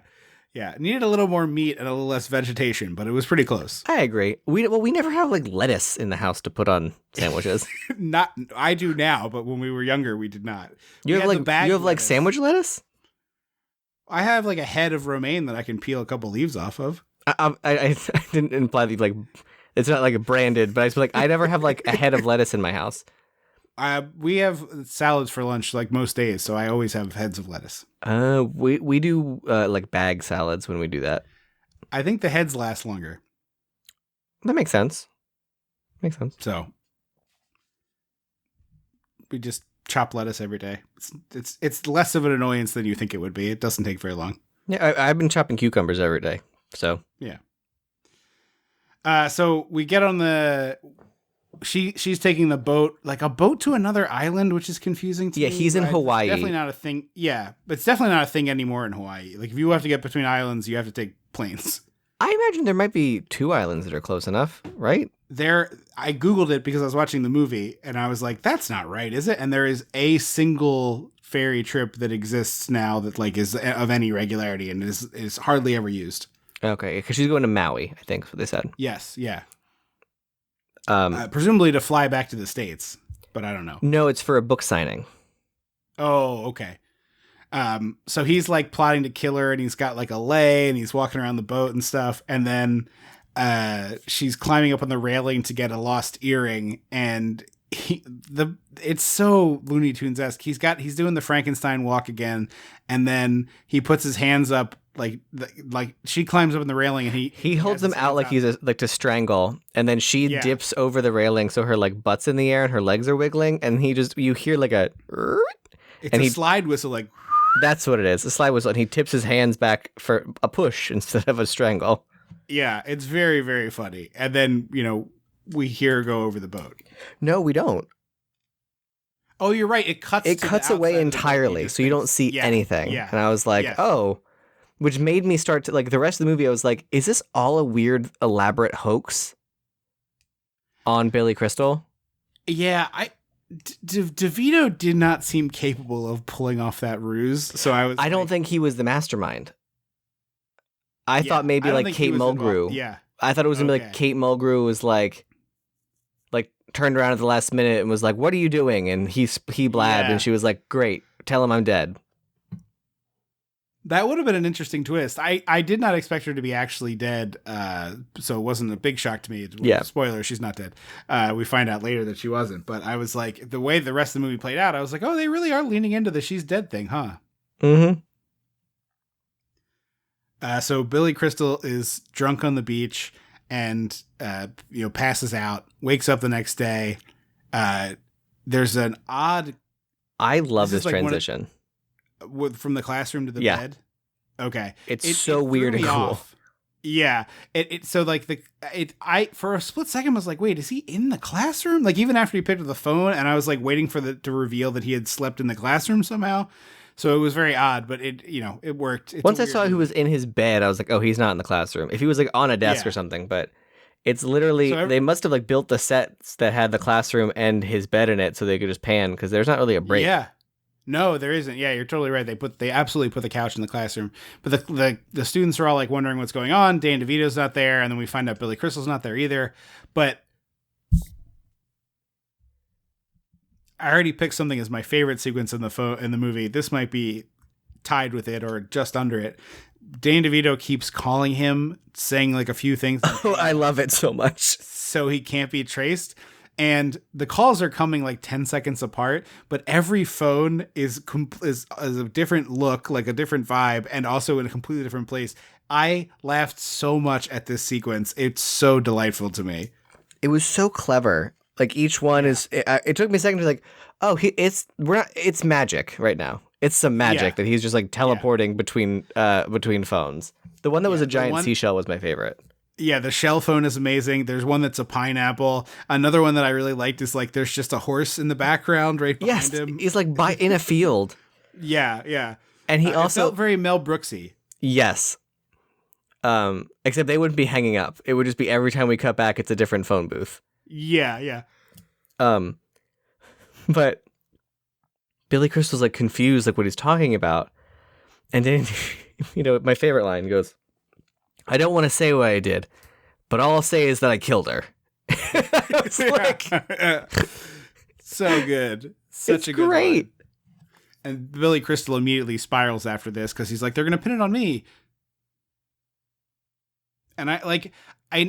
Yeah, it needed a little more meat and a little less vegetation, but it was pretty close. I agree. We never have like lettuce in the house to put on sandwiches. I do now, but when we were younger, we did not. You have like sandwich lettuce? I have like a head of romaine that I can peel a couple leaves off of. I didn't imply that like it's not like branded, but I was like, I never have like a head of lettuce in my house. We have salads for lunch like most days, so I always have heads of lettuce. We do like bag salads when we do that. I think the heads last longer. That makes sense. So we just chop lettuce every day. It's less of an annoyance than you think it would be. It doesn't take very long. Yeah, I've been chopping cucumbers every day. So yeah. So we get on the. She's taking the boat, like a boat to another island, which is confusing to me. Yeah, he's in Hawaii. It's definitely not a thing. Yeah, but it's definitely not a thing anymore in Hawaii. Like if you have to get between islands, you have to take planes. I imagine there might be 2 islands that are close enough, right? I Googled it because I was watching the movie, and I was like, that's not right, is it? And there is a single ferry trip that exists now that like is of any regularity and is hardly ever used. Okay, because she's going to Maui, I think is what they said. Yes, yeah. Presumably to fly back to the States, but I don't know. No, it's for a book signing. Oh, okay. So he's like plotting to kill her, and he's got like a lei, and he's walking around the boat and stuff. And then she's climbing up on the railing to get a lost earring, and it's so Looney Tunes-esque. He's doing the Frankenstein walk again, and then he puts his hands up. Like she climbs up on the railing, and he holds them out like he's like to strangle, and then she dips over the railing so her like butt's in the air and her legs are wiggling, and you hear like a slide whistle, like that's what it is, a slide whistle, and he tips his hands back for a push instead of a strangle. Yeah, it's very, very funny. And then we hear her go over the boat. No, we don't. Oh, you're right. It cuts away entirely, so you don't see anything. Yeah. And I was like, oh. Which made me start to, like, the rest of the movie, I was like, is this all a weird, elaborate hoax on Billy Crystal? Yeah, DeVito did not seem capable of pulling off that ruse, so I don't think he was the mastermind. I thought maybe, like, Kate Mulgrew. Yeah. I thought it was going to be, like, Kate Mulgrew was, like, turned around at the last minute and was like, what are you doing? And he blabbed, and she was like, great, tell him I'm dead. That would have been an interesting twist. I did not expect her to be actually dead, so it wasn't a big shock to me. Spoiler, she's not dead. We find out later that she wasn't. But I was like, the way the rest of the movie played out, I was like, oh, they really are leaning into the she's dead thing, huh? Mm-hmm. So Billy Crystal is drunk on the beach, and passes out, wakes up the next day. There's an odd. I love this like transition. From the classroom to the Yeah. bed. Okay. It's so weird and cool. Yeah. So like I for a split second was like, wait, is he in the classroom? Like even after he picked up the phone, and I was like waiting for to reveal that he had slept in the classroom somehow. So it was very odd, but it worked. It's Once I saw he was in his bed, I was like, oh, he's not in the classroom. If he was like on a desk or something, but it's literally, they must have like built the sets that had the classroom and his bed in it so they could just pan, because there's not really a break. Yeah. No, there isn't. Yeah, you're totally right. They absolutely put the couch in the classroom. But the students are all like wondering what's going on. Dan DeVito's not there, and then we find out Billy Crystal's not there either. But I already picked something as my favorite sequence in the movie. This might be tied with it or just under it. Dan DeVito keeps calling him, saying like a few things. Oh, I love it so much. So he can't be traced. And the calls are coming like 10 seconds apart, but every phone is a different look, like a different vibe, and also in a completely different place. I laughed so much at this sequence. It's so delightful to me. It was so clever. Like each one is. It took me a second to like, oh, it's magic right now. It's some magic that he's just like teleporting between phones. The one that was a giant seashell was my favorite. Yeah, the shell phone is amazing. There's one that's a pineapple. Another one that I really liked is like there's just a horse in the background right behind him. He's like in a field. Yeah. And he also it felt very Mel Brooksy. Yes. Except they wouldn't be hanging up. It would just be every time we cut back, it's a different phone booth. Yeah. But Billy Crystal's like confused, like what he's talking about. And then, my favorite line goes, I don't want to say what I did, but all I'll say is that I killed her. It's like, so good. Such a good great. Line. And Billy Crystal immediately spirals after this because he's like, they're going to pin it on me. And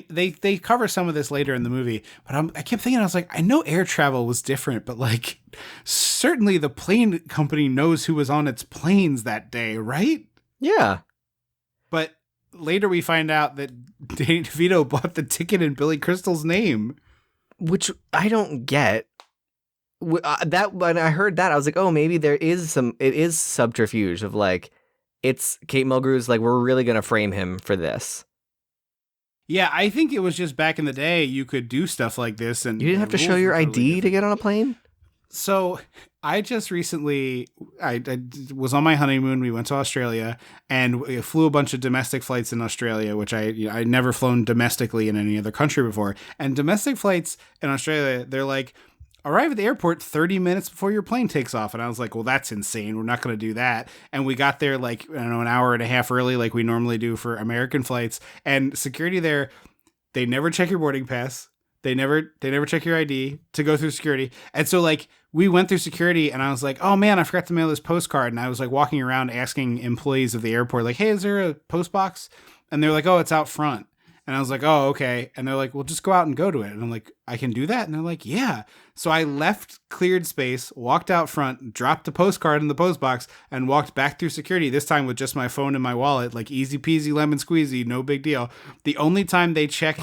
they cover some of this later in the movie, but I kept thinking, I was like, I know air travel was different, but like certainly the plane company knows who was on its planes that day, right? Yeah. But later we find out that Danny DeVito bought the ticket in Billy Crystal's name. Which I don't get. That when I heard that, I was like, oh, maybe it is subterfuge of like, it's Kate Mulgrew's like, we're really going to frame him for this. Yeah, I think it was just back in the day you could do stuff like this. And you didn't have to show your ID to get on a plane? So I just recently, I was on my honeymoon. We went to Australia and we flew a bunch of domestic flights in Australia, which I'd never flown domestically in any other country before. And domestic flights in Australia, they're like, arrive at the airport 30 minutes before your plane takes off. And I was like, well, that's insane. We're not going to do that. And we got there like, I don't know, an hour and a half early, like we normally do for American flights. And security there, they never check your boarding pass. They never check your ID to go through security. And so like we went through security and I was like, oh man, I forgot to mail this postcard. And I was like walking around asking employees of the airport, like, hey, is there a post box? And they're like, oh, it's out front. And I was like, oh, okay. And they're like, well, just go out and go to it. And I'm like, I can do that? And they're like, yeah. So I left cleared space, walked out front, dropped the postcard in the post box, and walked back through security, this time with just my phone and my wallet, like easy peasy lemon squeezy, no big deal. The only time they check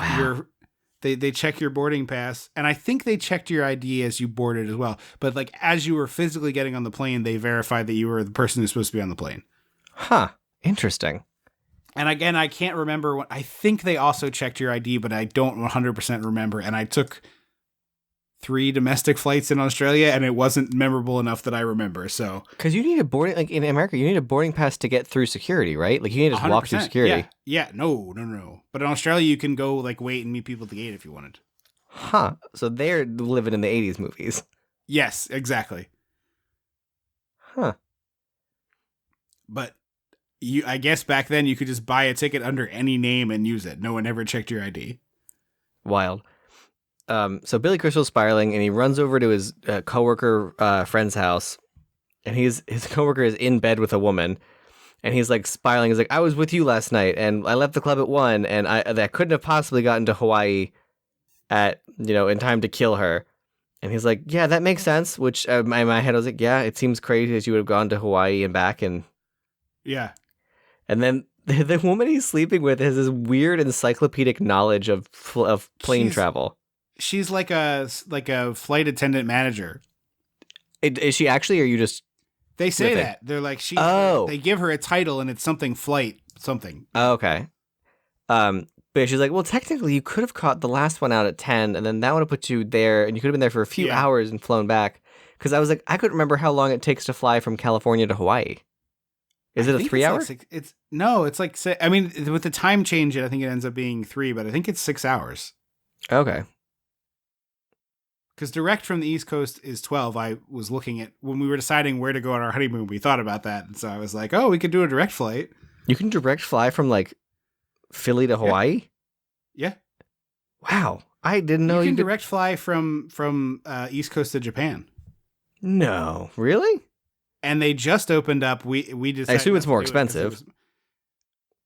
they check your boarding pass, and I think they checked your ID as you boarded as well. But like as you were physically getting on the plane, they verified that you were the person who's supposed to be on the plane. Huh. Interesting. And again, I can't remember what, I think they also checked your ID, but I don't 100% remember. And I took 3 domestic flights in Australia and it wasn't memorable enough that I remember. So, because you need a boarding, like in America, you need a boarding pass to get through security, right? Like you need to just walk through security. Yeah. No. But in Australia, you can go like wait and meet people at the gate if you wanted. Huh. So they're living in the 80s movies. Yes, exactly. Huh. But I guess back then you could just buy a ticket under any name and use it. No one ever checked your ID. Wild. So Billy Crystal's spiraling and he runs over to his coworker friend's house, and his coworker is in bed with a woman, and he's like spiraling. He's like, I was with you last night and I left the club at 1 and I couldn't have possibly gotten to Hawaii at, in time to kill her. And he's like, yeah, that makes sense. Which in my head, I was like, yeah, it seems crazy that you would have gone to Hawaii and back. And yeah. And then the woman he's sleeping with has this weird encyclopedic knowledge of plane travel. She's like a flight attendant manager. Is she actually, or are you just... They say that. They're like, they give her a title and it's something flight something. Oh, okay. But she's like, well, technically you could have caught the last one out at 10 and then that would have put you there and you could have been there for a few hours and flown back. Because I was like, I couldn't remember how long it takes to fly from California to Hawaii. Is it a 3 hour? It's like, I mean, with the time change, I think it ends up being 3, but I think it's 6 hours. Okay. Because direct from the East Coast is 12. I was looking at, when we were deciding where to go on our honeymoon, we thought about that. And so I was like, oh, we could do a direct flight. You can direct fly from like Philly to Hawaii? Yeah. Wow. I didn't know you can direct fly from East Coast to Japan. No. Really? And they just opened up. We decided. I assume it's more expensive.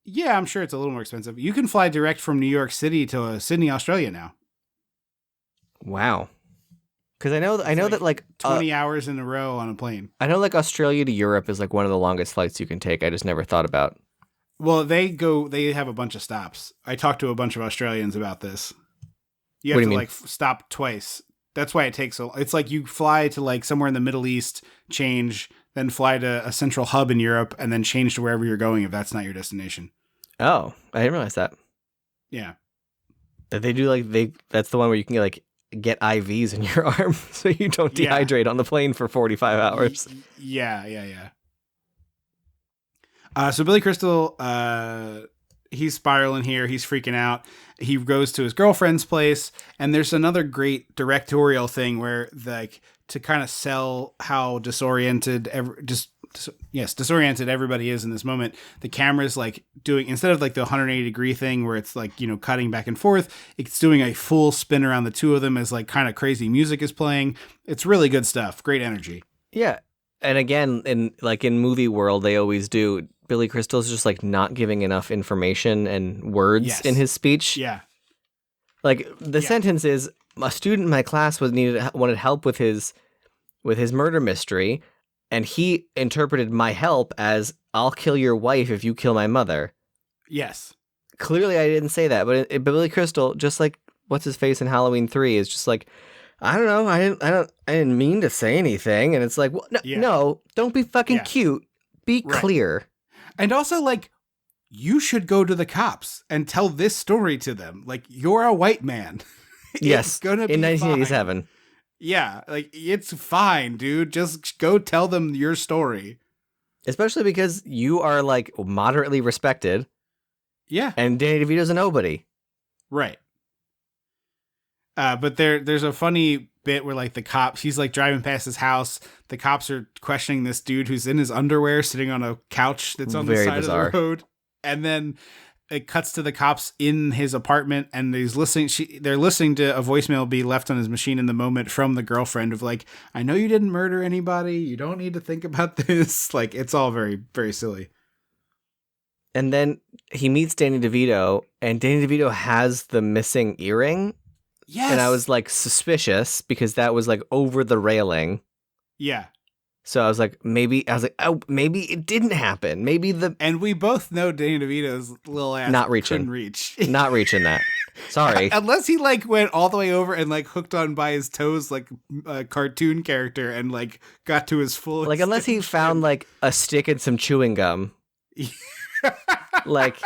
Yeah, I'm sure it's a little more expensive. You can fly direct from New York City to Sydney, Australia now. Wow. Because I know that like 20 hours in a row on a plane. I know like Australia to Europe is like one of the longest flights you can take. I just never thought about. Well, they have a bunch of stops. I talked to a bunch of Australians about this. You have to like stop twice. That's why it takes it's like you fly to like somewhere in the Middle East, change, then fly to a central hub in Europe, and then change to wherever you're going if that's not your destination. Oh, I didn't realize that. Yeah. That they do that's the one where you can get IVs in your arm so you don't dehydrate on the plane for 45 hours. Yeah. So Billy Crystal, he's spiraling here. He's freaking out. He goes to his girlfriend's place, and there's another great directorial thing where, like, to kind of sell how disoriented everybody is in this moment. The camera's like doing, instead of like the 180 degree thing where it's like, you know, cutting back and forth, it's doing a full spin around the two of them as like kind of crazy music is playing. It's really good stuff. Great energy. Yeah. And again, in movie world, they always do. Billy Crystal's just like not giving enough information and words in his speech. Yeah. Like the sentence is, a student in my class wanted help with his murder mystery, and he interpreted my help as, I'll kill your wife if you kill my mother. Yes. Clearly I didn't say that, but Billy Crystal, just like what's his face in Halloween 3, is just like, I don't know, I didn't mean to say anything, and it's like, well, no, don't be fucking cute. Be clear. And also, like, you should go to the cops and tell this story to them. Like, you're a white man. Yes, gonna be in 1987. Fine. Yeah, like, it's fine, dude. Just go tell them your story. Especially because you are, like, moderately respected. Yeah. And Danny DeVito's a nobody. Right. But there's a funny bit where, like, the cops, he's like driving past his house. The cops are questioning this dude who's in his underwear sitting on a couch that's on the side of the road. And then it cuts to the cops in his apartment, and he's listening. They're listening to a voicemail be left on his machine in the moment from the girlfriend of like, I know you didn't murder anybody. You don't need to think about this. Like, it's all very, very silly. And then he meets Danny DeVito, and Danny DeVito has the missing earring. Yes. And I was like suspicious because that was like over the railing. Yeah. So I was like, oh, maybe it didn't happen. And we both know Danny DeVito's little ass not reaching. Couldn't reach. Not reaching that. Sorry. Unless he like went all the way over and like hooked on by his toes like a cartoon character and like got to his full. Like unless he found like a stick and some chewing gum. Like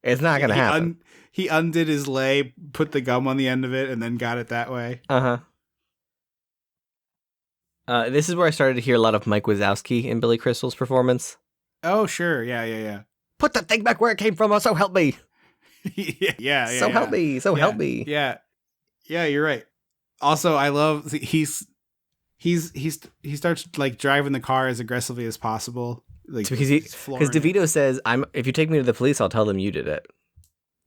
it's not gonna happen. He undid his lay, put the gum on the end of it, and then got it that way. This is where I started to hear a lot of Mike Wazowski in Billy Crystal's performance. Oh, sure. Yeah. Put the thing back where it came from, or so help me. yeah. Help me. Help me. Yeah, you're right. Also, I love he starts like driving the car as aggressively as possible. Like, because DeVito says, if you take me to the police, I'll tell them you did it.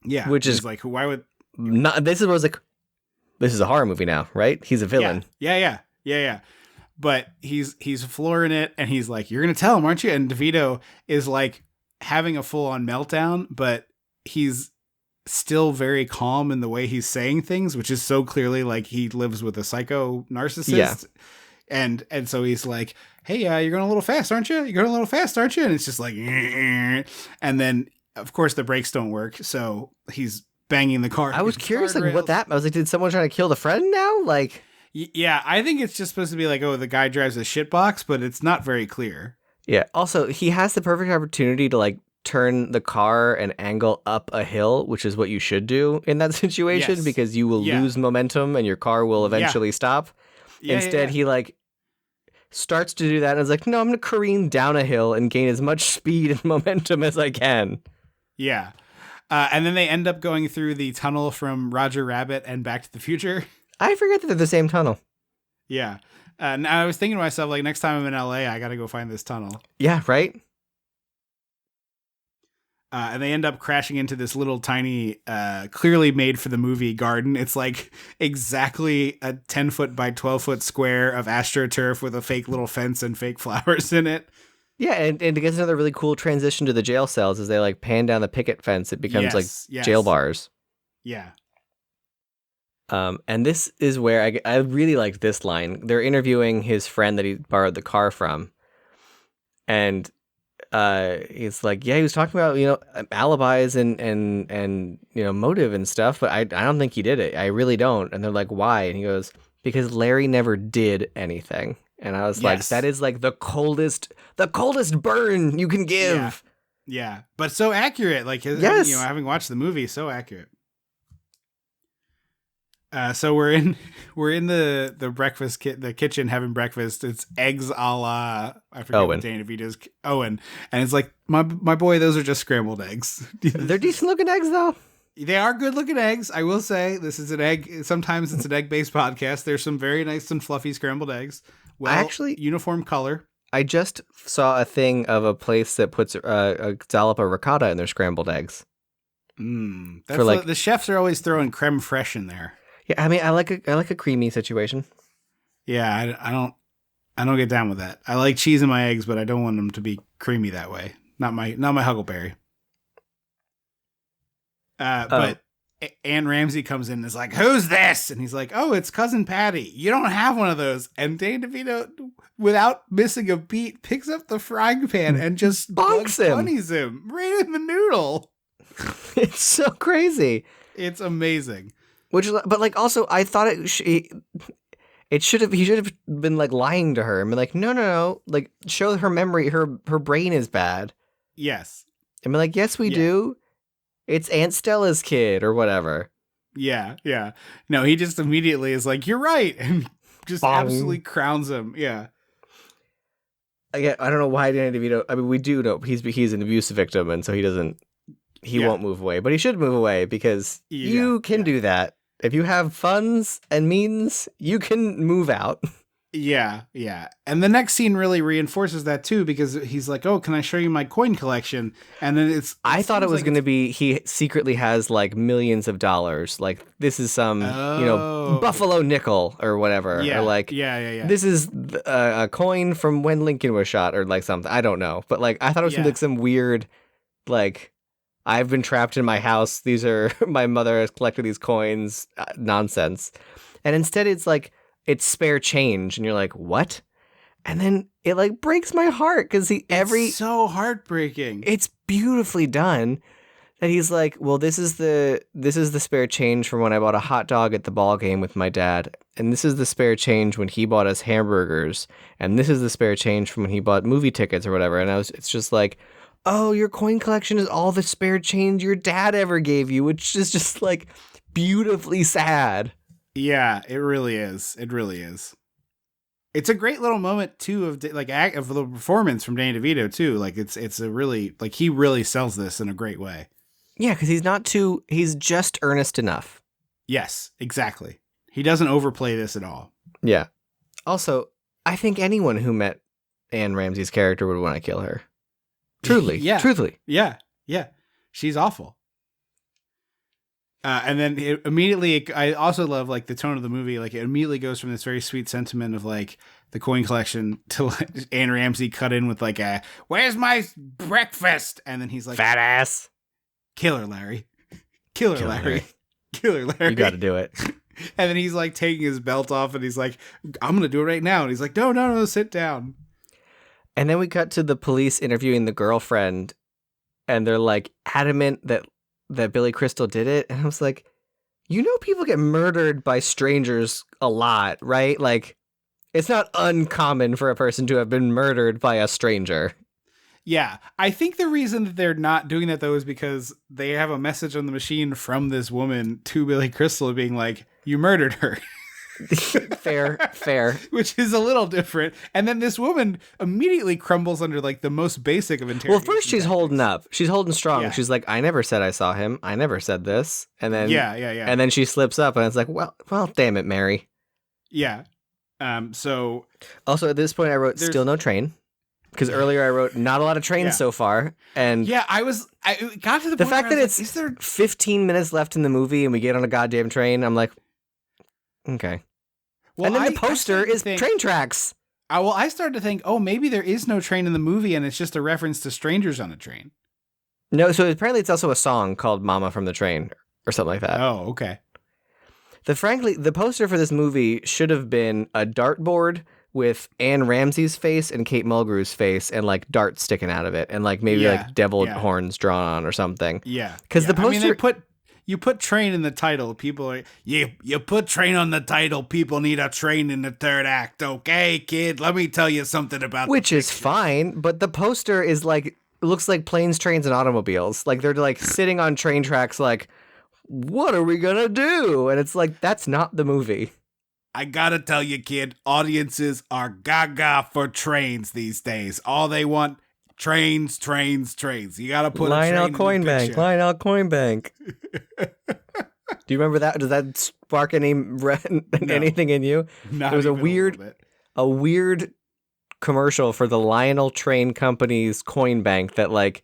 Yeah, which is like, why would not? This is where I was like, this is a horror movie now, right? He's a villain. Yeah. But he's flooring it, and he's like, "You're gonna tell him, aren't you?" And DeVito is like having a full on meltdown, but he's still very calm in the way he's saying things, which is so clearly like he lives with a psycho narcissist. Yeah. And so he's like, hey, you're going a little fast, aren't you? You're going a little fast, aren't you? And it's just like, and then of course the brakes don't work, so he's banging the car. I was curious, like, what that. I was like, did someone try to kill the friend now? Like, yeah, I think it's just supposed to be like, oh, the guy drives a shitbox, but it's not very clear. Yeah. Also, he has the perfect opportunity to like turn the car and angle up a hill, which is what you should do in that situation, Yes. because you will lose momentum and your car will eventually stop. Instead, he like starts to do that and is like, no, I'm going to careen down a hill and gain as much speed and momentum as I can. Yeah. And then they end up going through the tunnel from Roger Rabbit and Back to the Future. I forget that they're the same tunnel. Yeah. And I was thinking to myself, like, next time I'm in LA, I got to go find this tunnel. Yeah, right? And they end up crashing into this little tiny, clearly made for the movie garden. It's like exactly a 10-foot by 12-foot square of AstroTurf with a fake little fence and fake flowers in it. Yeah, and it gets another really cool transition to the jail cells as they like pan down the picket fence. It becomes jail bars. Yeah. And this is where I really liked this line. They're interviewing his friend that he borrowed the car from. And he's like, yeah, he was talking about, alibis and motive and stuff, but I don't think he did it. I really don't. And they're like, why? And he goes, because Larry never did anything. And I was like, that is like the coldest burn you can give. Yeah. But so accurate. Like, having watched the movie, so accurate. So we're in the breakfast the kitchen having breakfast. It's eggs a la I forget Owen. What Danny DeVito's Owen, and it's like my boy, those are just scrambled eggs. They're decent looking eggs though. They are good looking eggs. I will say this is an egg. Sometimes it's an egg based podcast. There's some very nice and fluffy scrambled eggs. Well, uniform color. I just saw a thing of a place that puts a dollop of ricotta in their scrambled eggs. That's the chefs are always throwing creme fraiche in there. Yeah, I mean, I like a creamy situation. Yeah, I don't get down with that. I like cheese in my eggs, but I don't want them to be creamy that way. Not my Huckleberry. But Ann Ramsey comes in and is like, "Who's this?" And he's like, "Oh, it's Cousin Patty. You don't have one of those." And Danny DeVito, without missing a beat, picks up the frying pan and just bonks him, bunnies him right in the noodle. It's so crazy. It's amazing. But like, also, I thought he should have been like lying to her and been like, no, like show her memory, her brain is bad. Yes. And be like, yes, we do. It's Aunt Stella's kid or whatever. Yeah. No, he just immediately is like, you're right, and just absolutely crowns him. Yeah. I don't know why Danny DeVito. I mean, we do know he's an abuse victim, and so he won't move away, but he should move away because you can do that. If you have funds and means, you can move out. Yeah. And the next scene really reinforces that too, because he's like, "Oh, can I show you my coin collection?" And then I thought it was going to be he secretly has like millions of dollars. Like this is some, Buffalo nickel or whatever. Yeah. Or like, this is a coin from when Lincoln was shot or like something. I don't know. But like, I thought it was gonna be like some weird, like, I've been trapped in my house. These are my mother has collected these coins. Nonsense. And instead, it's like it's spare change, and you're like, what? And then it like breaks my heart because it's so heartbreaking. It's beautifully done. That he's like, well, this is the spare change from when I bought a hot dog at the ball game with my dad, and this is the spare change when he bought us hamburgers, and this is the spare change from when he bought movie tickets or whatever. And it's just like, oh, your coin collection is all the spare change your dad ever gave you, which is just like beautifully sad. Yeah, it really is. It really is. It's a great little moment too of the performance from Danny DeVito too. Like it's a really, like, he really sells this in a great way. Yeah, because he's just earnest enough. Yes, exactly. He doesn't overplay this at all. Yeah. Also, I think anyone who met Ann Ramsey's character would want to kill her. Truly. Yeah. Truthfully. Yeah. She's awful. And then I also love like the tone of the movie. Like it immediately goes from this very sweet sentiment of like the coin collection to like, Ann Ramsey cut in with like where's my breakfast? And then he's like, fat ass. Kill her, Larry. Kill her, Larry. Kill her, Larry. You got to do it. And then he's like taking his belt off and he's like, I'm going to do it right now. And he's like, no, sit down. And then we cut to the police interviewing the girlfriend, and they're like adamant that Billy Crystal did it. And I was like, people get murdered by strangers a lot, right? Like, it's not uncommon for a person to have been murdered by a stranger. Yeah, I think the reason that they're not doing that, though, is because they have a message on the machine from this woman to Billy Crystal being like, you murdered her. Fair. Which is a little different. And then this woman immediately crumbles under like the most basic of interrogation. Well, first she's holding up. She's holding strong. Yeah. She's like, I never said I saw him. I never said this. And then Yeah. And then she slips up and it's like, well, damn it, Mary. Yeah. So also at this point I wrote still no train. Because earlier I wrote not a lot of trains so far. And yeah, I got to the point fact where that it's it's is there 15 minutes left in the movie and we get on a goddamn train, I'm like, okay. Well, and then the poster is train tracks. I started to think, oh, maybe there is no train in the movie and it's just a reference to strangers on a train. No, so apparently it's also a song called Momma from the Train or something like that. Oh, okay. Frankly, the poster for this movie should have been a dartboard with Ann Ramsey's face and Kate Mulgrew's face and like darts sticking out of it and like maybe like devil horns drawn on or something. Yeah. Because the poster... You put train in the title, people are, you put train on the title, people need a train in the third act. Okay, kid, let me tell you something about which is fine, but the poster is like, looks like planes, trains, and automobiles. Like they're like sitting on train tracks like, what are we gonna do? And it's like, that's not the movie. I gotta tell you, kid, audiences are gaga for trains these days. All they want, trains. You gotta put Lionel a train in the picture. Lionel Coinbank. Do you remember that? Does that spark anything in you? Not it was a weird commercial for the Lionel Train Company's coin bank that like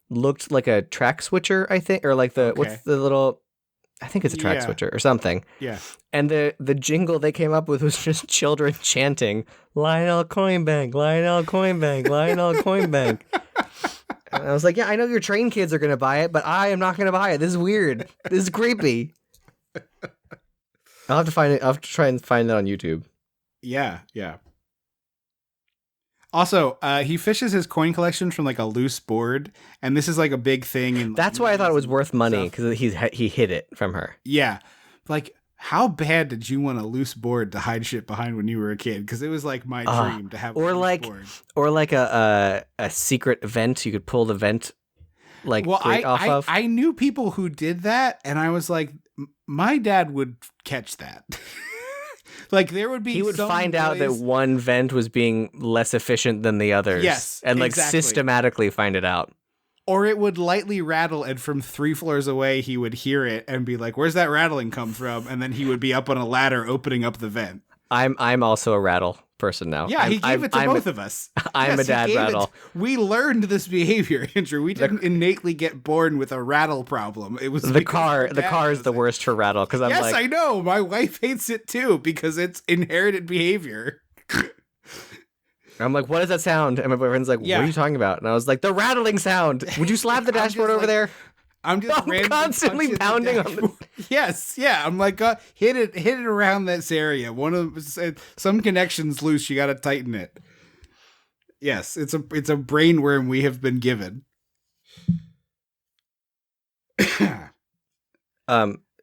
looked like a track switcher, I think, or like what's the little, I think it's a track switcher or something. Yeah. And the jingle they came up with was just children chanting, Lionel Coinbank, Lionel Coinbank, Lionel Coinbank. And I was like, yeah, I know your train kids are going to buy it, but I am not going to buy it. This is weird. This is creepy. I'll have to find it. I'll have to try and find it on YouTube. Yeah. Also, he fishes his coin collection from like a loose board, and this is like a big thing. And that's why I thought it was worth money, because he hid it from her. Yeah, like how bad did you want a loose board to hide shit behind when you were a kid? Because it was like my dream to have a loose board. Or like a secret vent. You could pull the vent off of. I knew people who did that, and I was like, my dad would catch that. Like there would be he would find out that one vent was being less efficient than the others. Yes, and like exactly. systematically find it out. Or it would lightly rattle, and from 3 floors away, he would hear it and be like, "Where's that rattling come from?" And then he would be up on a ladder opening up the vent. I'm also a rattle person now. Yeah, he gave it to both of us. I'm a dad rattle. We learned this behavior, Andrew. We didn't innately get born with a rattle problem. It was the car. The car is the worst for rattle because yes, I know. My wife hates it too because it's inherited behavior. I'm like, what is that sound? And my boyfriend's like, what are you talking about? And I was like, the rattling sound. Would you slap the dashboard over there? I'm just constantly pounding on the... Yes, yeah. I'm like, hit it around this area. Some connection's loose. You got to tighten it. Yes, it's a brain worm we have been given.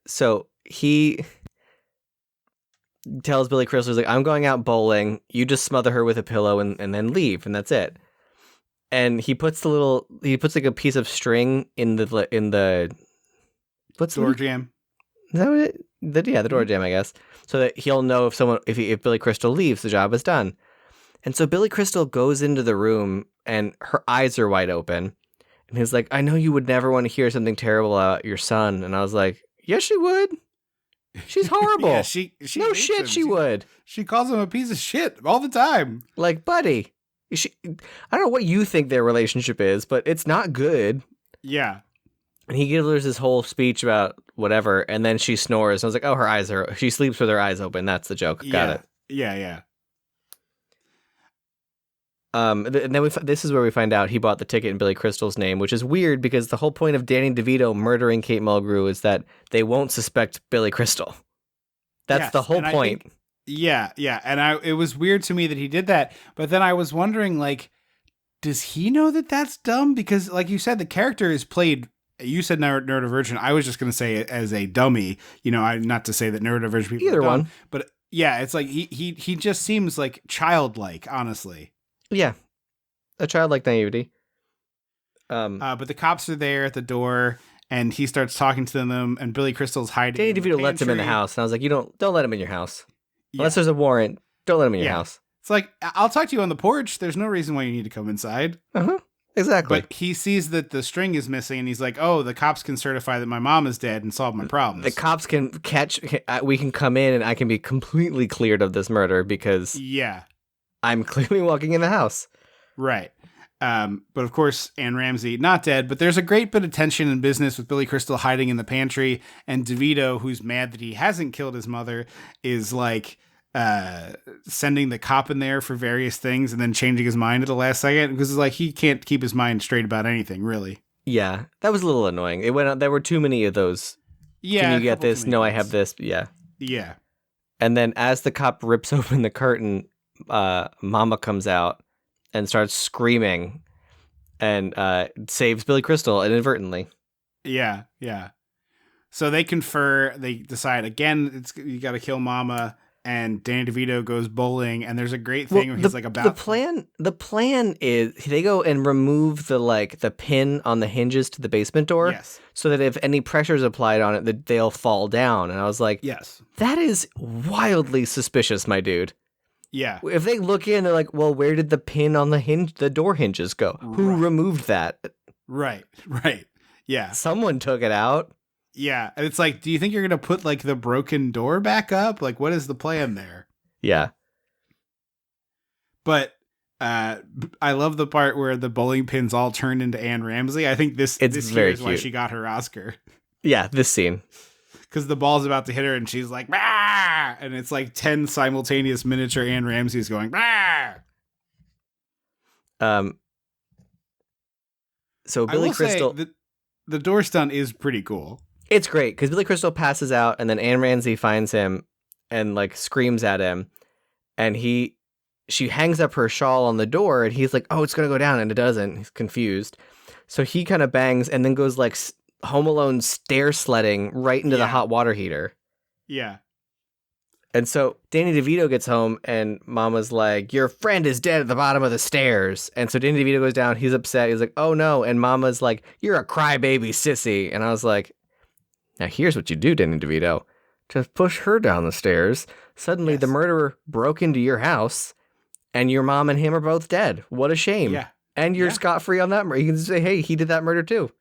So he tells Billy Crystal, he's like, I'm going out bowling. You just smother her with a pillow and then leave, and that's it. And he puts like a piece of string in the what's door jam. Is that what it? The door jam, I guess, so that he'll know if Billy Crystal leaves, the job is done. And so Billy Crystal goes into the room, and her eyes are wide open, and he's like, I know you would never want to hear something terrible about your son. And I was like, yes, she would. She's horrible. Yeah, she no shit, him. She would. She calls him a piece of shit all the time. Like, buddy. I don't know what you think their relationship is, but it's not good. Yeah. And he gives her this whole speech about whatever, and then she snores. I was like, oh, she sleeps with her eyes open. That's the joke. Got it. Yeah. And then this is where we find out he bought the ticket in Billy Crystal's name, which is weird because the whole point of Danny DeVito murdering Kate Mulgrew is that they won't suspect Billy Crystal. That's the whole point. Yeah, and it was weird to me that he did that, but then I was wondering, like, does he know that that's dumb? Because like you said, the character is played, you said neurodivergent. I was just going to say it as a dummy, not to say that neurodivergent people Either are dumb, one. but yeah, it's like he just seems like childlike, honestly. Yeah. A childlike naivety. But the cops are there at the door, and he starts talking to them, and Billy Crystal's hiding. Danny in the DeVito lets him in the pantry. house, and I was like, don't let him in your house. Yeah. Unless there's a warrant, don't let him in your Yeah. house. It's like, I'll talk to you on the porch. There's no reason why you need to come inside. Uh-huh. Exactly. But he sees that the string is missing, and he's like, oh, the cops can certify that my mom is dead and solve my problems. The cops can we can come in and I can be completely cleared of this murder because Yeah, I'm clearly walking in the house. right. But of course, Ann Ramsey, not dead, but there's a great bit of tension in business with Billy Crystal hiding in the pantry, and DeVito, who's mad that he hasn't killed his mother, is like sending the cop in there for various things and then changing his mind at the last second because it's like he can't keep his mind straight about anything, really. Yeah, that was a little annoying. It went. There were too many of those. Yeah. Can you a get couple this? too many No, I things. have this. Yeah. Yeah. And then as the cop rips open the curtain, Momma comes out and starts screaming and saves Billy Crystal inadvertently. Yeah. Yeah. So they confer, they decide again, you got to kill Momma, and Danny DeVito goes bowling, and there's a great thing where he's like about the plan is they go and remove the pin on the hinges to the basement door. Yes. So that if any pressure is applied on it, that they'll fall down. And I was like, Yes. that is wildly suspicious, my dude. Yeah. If they look in, they're like, well, where did the pin on the door hinges go? Who Right. removed that? Right. Right. Yeah. Someone took it out. Yeah. And it's like, do you think you're going to put like the broken door back up? Like, what is the plan there? Yeah. But I love the part where the bowling pins all turn into Ann Ramsey. I think this It's here very is why cute. she got her Oscar. Yeah, this scene. Because the ball's about to hit her and she's like, bah! And it's like 10 simultaneous miniature Ann Ramseys going, bah! So I Billy will say Crystal, the door stunt is pretty cool. it's great because Billy Crystal passes out and then Ann Ramsey finds him and like screams at him, and she hangs up her shawl on the door and he's like, oh, it's gonna go down, and it doesn't. He's confused, so he kind of bangs and then goes like Home Alone stair sledding right into the Yeah. hot water heater. Yeah. And so Danny DeVito gets home and Mama's like, your friend is dead at the bottom of the stairs. And so Danny DeVito goes down. He's upset. He's like, oh no. And Mama's like, you're a crybaby sissy. And I was like, now here's what you do, Danny DeVito. Just push her down the stairs. Suddenly Yes. the murderer broke into your house and your mom and him are both dead. What a shame. Yeah. And you're Yeah. scot-free on that murder. You can say, hey, he did that murder too.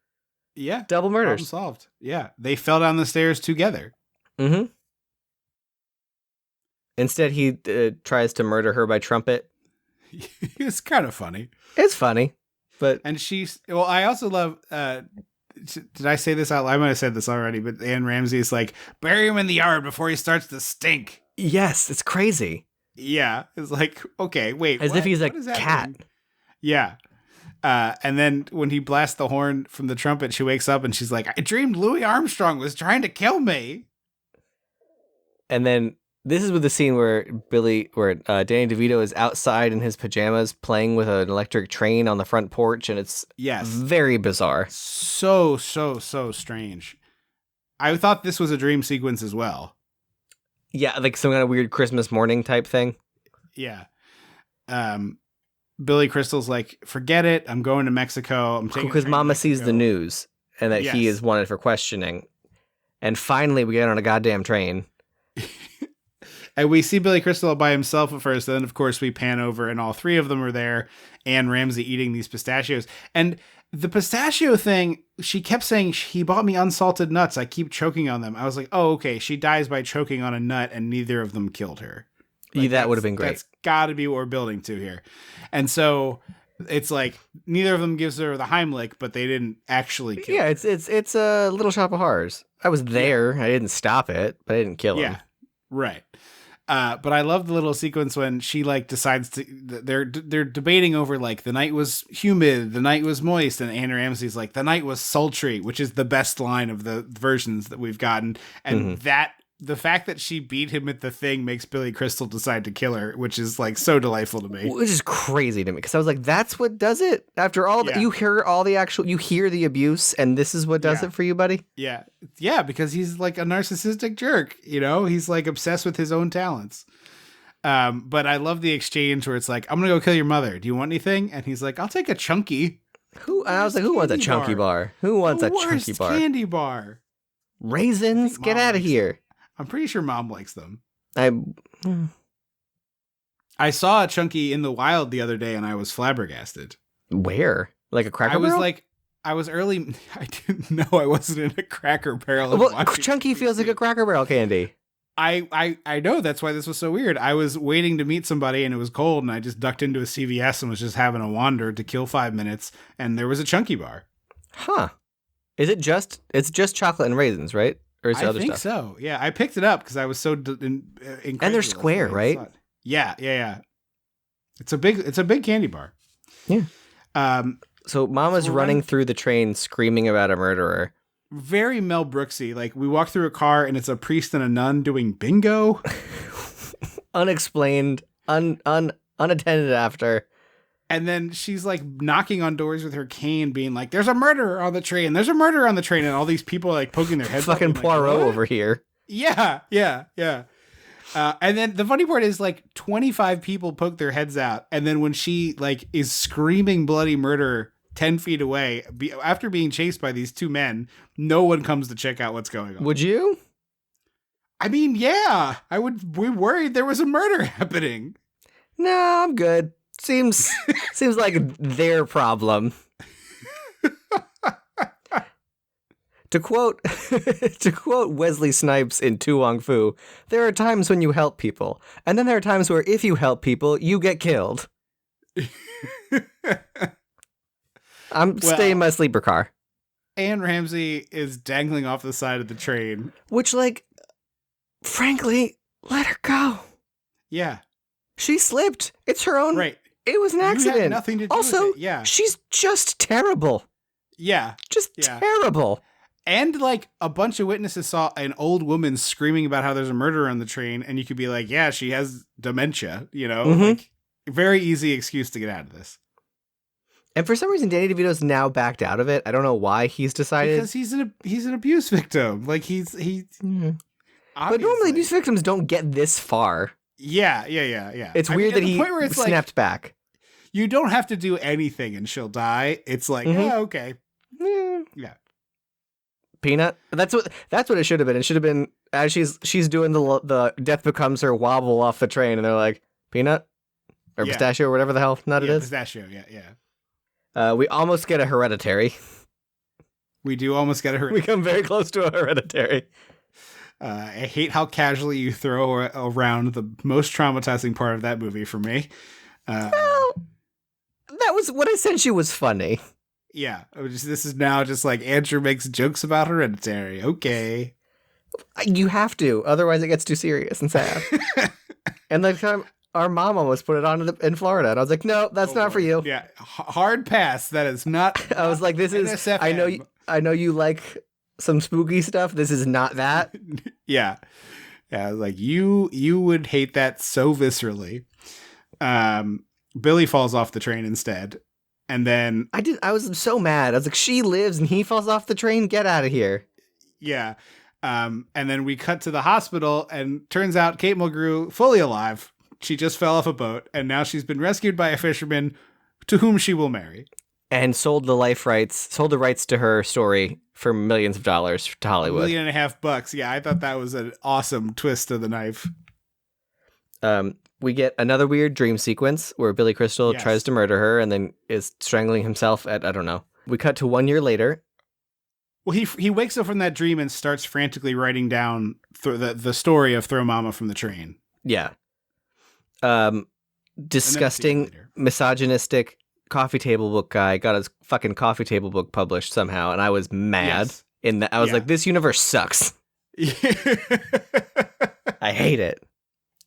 Yeah. Double Problem murders. solved. Yeah. They fell down the stairs together. Mm-hmm. Instead, he tries to murder her by trumpet. It's kind of funny. It's funny, but And well, I also love, did I say this out loud? I might have said this already, but Ann Ramsey is like, bury him in the yard before he starts to stink. yes, it's crazy. Yeah. It's like, okay, wait. As what? if he's a What does that cat. mean? Yeah. And then when he blasts the horn from the trumpet, she wakes up and she's like, I dreamed Louis Armstrong was trying to kill me. And then this is with the scene where Danny DeVito is outside in his pajamas playing with an electric train on the front porch, and it's Yes. very bizarre. So strange. I thought this was a dream sequence as well. Yeah, like some kind of weird Christmas morning type thing. Yeah. Billy Crystal's like, forget it. I'm going to Mexico. I'm taking a Because train to Mama sees the Mexico." news and that he Yes. is wanted for questioning. And finally, we get on a goddamn train. And we see Billy Crystal by himself at first. Then, of course, we pan over and all three of them are there. Ann Ramsey eating these pistachios. And the pistachio thing, she kept saying, he bought me unsalted nuts. I keep choking on them. I was like, oh, okay. She dies by choking on a nut and neither of them killed her. Yeah, that would have been great. That's got to be what we're building to here. And so it's like neither of them gives her the Heimlich, but they didn't actually kill Yeah, her. it's a Little Shop of Horrors. I was there. I didn't stop it, but I didn't kill him. Yeah, right. But I love the little sequence when she like decides to. They're debating over like the night was humid, the night was moist, and Ann Ramsey's like the night was sultry, which is the best line of the versions that we've gotten, and that the fact that she beat him at the thing makes Billy Crystal decide to kill her, which is like so delightful to me. Which is crazy to me because I was like, that's what does it. After all, Yeah. you hear the abuse, and this is what does it for you, buddy. Yeah. Yeah, because he's like a narcissistic jerk, you know? He's like obsessed with his own talents. But I love the exchange where it's like, I'm going to go kill your mother. Do you want anything? And he's like, I'll take a chunky. I was like, who wants a chunky bar? Who wants a chunky bar? Candy bar. Raisins? Get out of here. I'm pretty sure Mom likes them. I saw a chunky in the wild the other day and I was flabbergasted. Where? Like a Cracker Barrel? I was early. I didn't know I wasn't in a Cracker Barrel. Well, chunky feels like a Cracker Barrel candy. I know, that's why this was so weird. I was waiting to meet somebody and it was cold and I just ducked into a CVS and was just having a wander to kill 5 minutes and there was a chunky bar. Huh. It's just chocolate and raisins, right? Or is there other stuff? I think so. Yeah, I picked it up because I was so incredulous. And they're square, right? Yeah. It's a big candy bar. Yeah. So Mama's running through the train screaming about a murderer. Very Mel Brooksy. Like we walk through a car and it's a priest and a nun doing bingo. Unexplained, unattended after. And then she's like knocking on doors with her cane, being like, "There's a murderer on the train. There's a murderer on the train." And all these people are like poking their heads. Fucking Poirot like, over here. Yeah. And then the funny part is like 25 people poke their heads out. And then when she like is screaming bloody murder 10 feet away, after being chased by these two men, no one comes to check out what's going on. Would you? I mean, yeah, I would be worried there was a murder happening. No, I'm good. Seems like their problem. To quote Wesley Snipes in Tu Wong Fu, there are times when you help people, and then there are times where if you help people, you get killed. I'm staying in my sleeper car. Ann Ramsey is dangling off the side of the train. Which, like, frankly, let her go. Yeah. She slipped. It's her own. Right. It was an accident. You had nothing to do also, with it. Yeah. She's just terrible. Yeah. Just terrible. And like a bunch of witnesses saw an old woman screaming about how there's a murderer on the train, and you could be like, yeah, she has dementia, you know? Mm-hmm. Like, very easy excuse to get out of this. And for some reason, Danny DeVito's now backed out of it. I don't know why he's decided. Because he's an abuse victim. Like Mm-hmm. But normally abuse victims don't get this far. Yeah. It's weird that he snapped back. You don't have to do anything and she'll die. It's like, okay. Yeah. Peanut. That's what it should have been. It should have been as she's doing the death becomes her wobble off the train, and they're like, Peanut or pistachio or whatever the hell nut it is. Pistachio. Yeah. We almost get a Hereditary. We do almost get a Hereditary. We come very close to a Hereditary. I hate how casually you throw around the most traumatizing part of that movie for me. Well, that was what I sent you was funny. Yeah, this is now just like Andrew makes jokes about Hereditary. Okay. You have to, otherwise it gets too serious and sad. And the time our mom almost put it on in Florida, and I was like, no, that's not for you. Yeah, hard pass. That is not. I was like, this is. NSFM. I know you like some spooky stuff. This is not that. Yeah. I was like, you would hate that so viscerally. Billy falls off the train instead. And then I was so mad. I was like, she lives and he falls off the train. Get out of here. Yeah. And then we cut to the hospital and turns out Kate Mulgrew fully alive. She just fell off a boat and now she's been rescued by a fisherman to whom she will marry. And sold the rights to her story for millions of dollars to Hollywood. $1.5 million. Yeah, I thought that was an awesome twist of the knife. We get another weird dream sequence where Billy Crystal tries to murder her and then is strangling himself at, I don't know. We cut to 1 year later. Well, he wakes up from that dream and starts frantically writing down the story of Throw Mama from the train. Yeah. Disgusting, misogynistic coffee table book guy got his fucking coffee table book published somehow, and I was mad. Yes. I was like, this universe sucks. I hate it.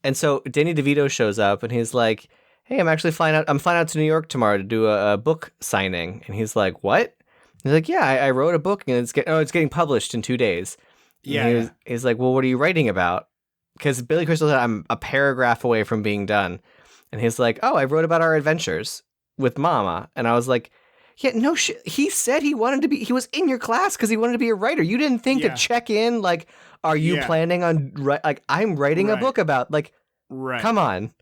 And so Danny DeVito shows up and he's like, hey, I'm flying out to New York tomorrow to do a book signing. And he's like, what? He's like, yeah, I wrote a book and it's getting published in 2 days. And he's like, well, what are you writing about? Because Billy Crystal said, I'm a paragraph away from being done. And he's like, oh, I wrote about our adventures with Momma. And I was like, yeah, no shit. He said he was in your class because he wanted to be a writer. You didn't think to check in, like, are you planning on, like, I'm writing a book about, like, come on.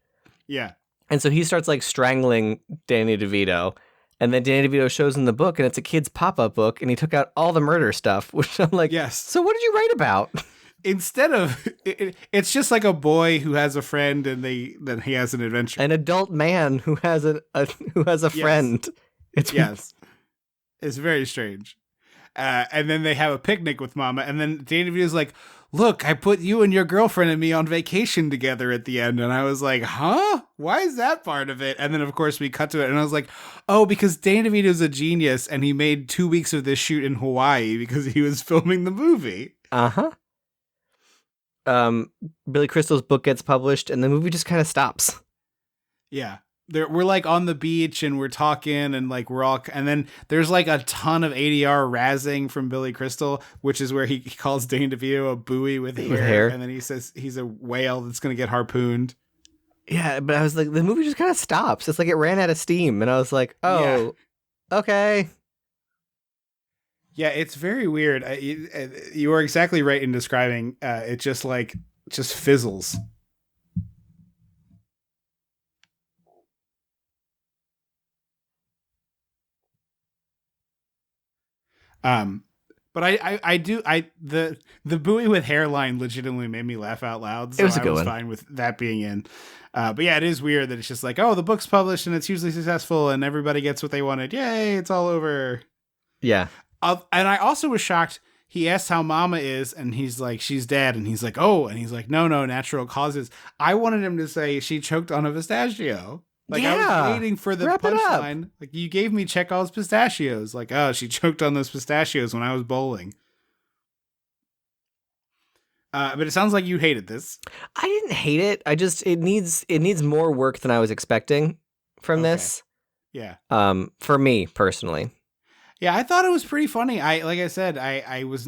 Yeah. And so he starts, like, strangling Danny DeVito. And then Danny DeVito shows him the book, and it's a kid's pop-up book, and he took out all the murder stuff, which I'm like, yes. So what did you write about? Instead of, it's just like a boy who has a friend, and then he has an adventure. An adult man who has a friend. It's very strange. And then they have a picnic with Momma, and then Danny DeVito's like, look, I put you and your girlfriend and me on vacation together at the end. And I was like, huh? Why is that part of it? And then, of course, we cut to it. And I was like, oh, because Danny DeVito's a genius. And he made 2 weeks of this shoot in Hawaii because he was filming the movie. Uh-huh. Billy Crystal's book gets published and the movie just kind of stops. Yeah. We're like on the beach and we're talking and like and then there's like a ton of ADR razzing from Billy Crystal, which is where he calls Danny DeVito a buoy with hair. And then he says he's a whale that's going to get harpooned. Yeah, but I was like, the movie just kind of stops. It's like it ran out of steam. And I was like, oh, okay. Yeah, it's very weird. You are exactly right in describing it just fizzles. But the buoy with hairline legitimately made me laugh out loud. So it was a good one. I was fine with that being in. But yeah, it is weird that it's just like, oh, the book's published and it's hugely successful and everybody gets what they wanted. Yay, it's all over. Yeah. And I also was shocked. He asked how Momma is, and he's like, she's dead. And he's like, oh, and he's like, no, natural causes. I wanted him to say she choked on a pistachio. Like, I was waiting for the punchline. Like, you gave me Chekhov's pistachios. Like, oh, she choked on those pistachios when I was bowling. But it sounds like you hated this. I didn't hate it. It needs more work than I was expecting from this. Yeah. For me personally. Yeah, I thought it was pretty funny. Like I said, I was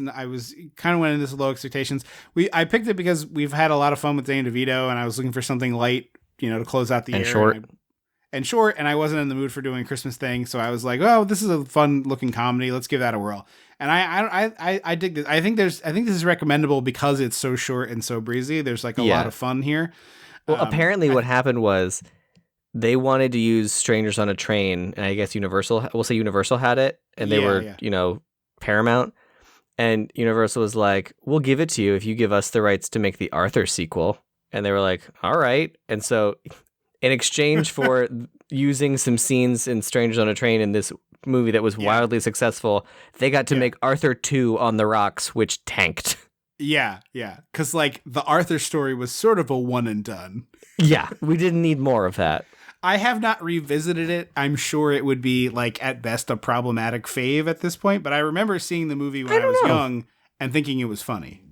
kind of went into this with low expectations. I picked it because we've had a lot of fun with Danny DeVito, and I was looking for something light, to close out the year. Short, and I wasn't in the mood for doing a Christmas thing, so I was like, "Oh, this is a fun-looking comedy. Let's give that a whirl." And I dig this. I think this is recommendable because it's so short and so breezy. There's like a lot of fun here. Well, apparently, what happened was they wanted to use Strangers on a Train, and I guess Universal had it, and they were Paramount, and Universal was like, "We'll give it to you if you give us the rights to make the Arthur sequel." And they were like, "All right," and so. In exchange for using some scenes in Strangers on a Train in this movie that was wildly successful, they got to make Arthur 2 on the rocks, which tanked. Yeah. Because, like, the Arthur story was sort of a one and done. Yeah, we didn't need more of that. I have not revisited it. I'm sure it would be, like, at best a problematic fave at this point, but I remember seeing the movie when I was young and thinking it was funny.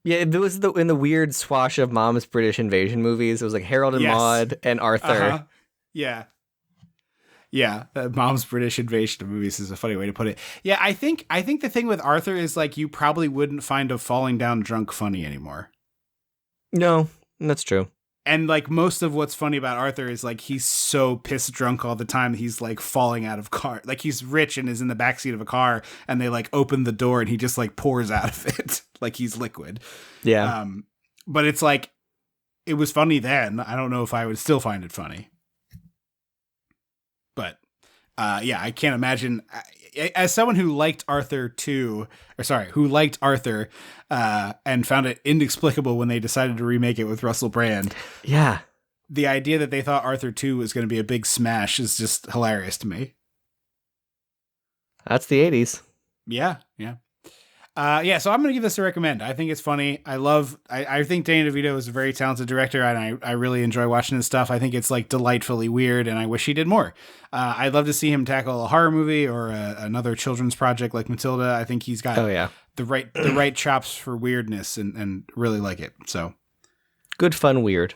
Yeah, it was in the weird swash of Mom's British invasion movies. It was like Harold and Maude and Arthur. Uh-huh. Yeah. Mom's British invasion of movies is a funny way to put it. Yeah, I think the thing with Arthur is like you probably wouldn't find a falling down drunk funny anymore. No, that's true. And like most of what's funny about Arthur is like he's so piss drunk all the time he's like falling out of car. Like he's rich and is in the backseat of a car and they like open the door and he just like pours out of it like he's liquid. Yeah. But it's like it was funny then. I don't know if I would still find it funny. But I can't imagine as someone who liked Arthur and found it inexplicable when they decided to remake it with Russell Brand. Yeah. The idea that they thought Arthur 2 was going to be a big smash is just hilarious to me. That's the 80s. Yeah. So I'm going to give this a recommend. I think it's funny. I think Danny DeVito is a very talented director, and I really enjoy watching his stuff. I think it's like delightfully weird, and I wish he did more. I'd love to see him tackle a horror movie or another children's project like Matilda. I think he's got the right chops for weirdness and really like it. So good, fun, weird.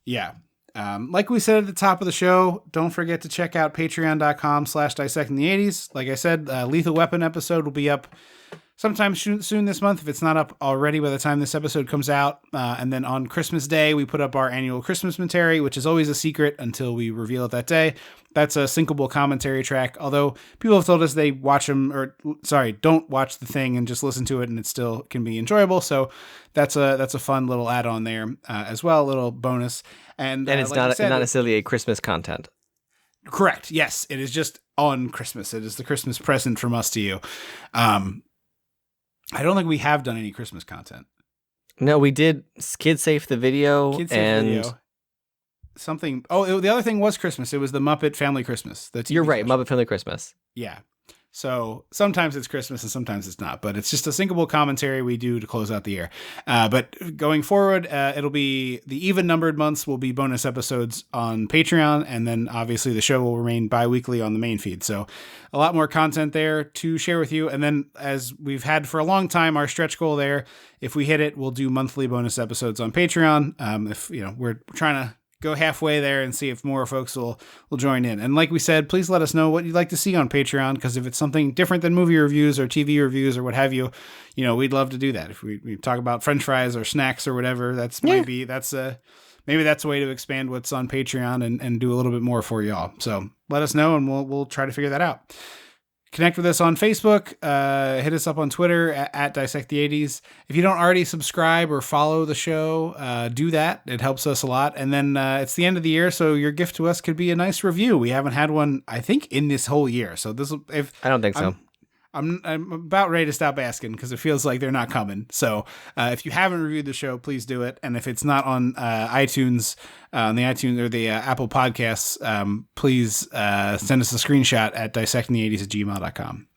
Yeah. Like we said at the top of the show, don't forget to check out patreon.com/dissectingthe80s. Like I said, Lethal Weapon episode will be up sometime soon this month, if it's not up already by the time this episode comes out. And then on Christmas Day, we put up our annual Christmas commentary, which is always a secret until we reveal it that day. That's a syncable commentary track, although people have told us they don't watch the thing and just listen to it, and it still can be enjoyable. So that's a fun little add-on there as well, a little bonus. And it's not necessarily a Christmas content. Correct. Yes, it is just on Christmas. It is the Christmas present from us to you. I don't think we have done any Christmas content. No, we did Kid Safe the video. Something. Oh, the other thing was Christmas. It was the Muppet Family Christmas. You're right, special. Muppet Family Christmas. Yeah. So sometimes it's Christmas and sometimes it's not, but it's just a syncable commentary we do to close out the year. But going forward, it'll be the even numbered months will be bonus episodes on Patreon. And then obviously the show will remain bi-weekly on the main feed. So a lot more content there to share with you. And then as we've had for a long time, our stretch goal there, if we hit it, we'll do monthly bonus episodes on Patreon. If we're trying to go halfway there and see if more folks will join in. And like we said, please let us know what you'd like to see on Patreon, because if it's something different than movie reviews or TV reviews or what have you, we'd love to do that. If we talk about French fries or snacks or whatever, maybe that's a way to expand what's on Patreon and do a little bit more for y'all. So let us know and we'll try to figure that out. Connect with us on Facebook. Hit us up on Twitter at Dissect the 80s. If you don't already subscribe or follow the show, do that. It helps us a lot. And then it's the end of the year, so your gift to us could be a nice review. We haven't had one, I think, in this whole year. So I don't think so. I'm about ready to stop asking because it feels like they're not coming. So if you haven't reviewed the show, please do it. And if it's not on iTunes, on the iTunes or the Apple Podcasts, please send us a screenshot at dissectingthe80s@gmail.com.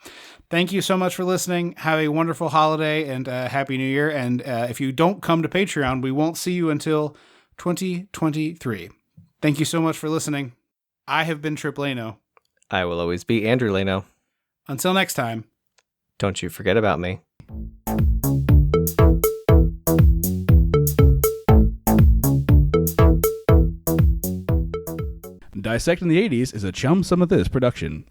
Thank you so much for listening. Have a wonderful holiday and Happy New Year. And if you don't come to Patreon, we won't see you until 2023. Thank you so much for listening. I have been Trip Lano. I will always be Andrew Lano. Until next time. Don't you forget about me. Dissecting the 80s is a Chum Some of This production.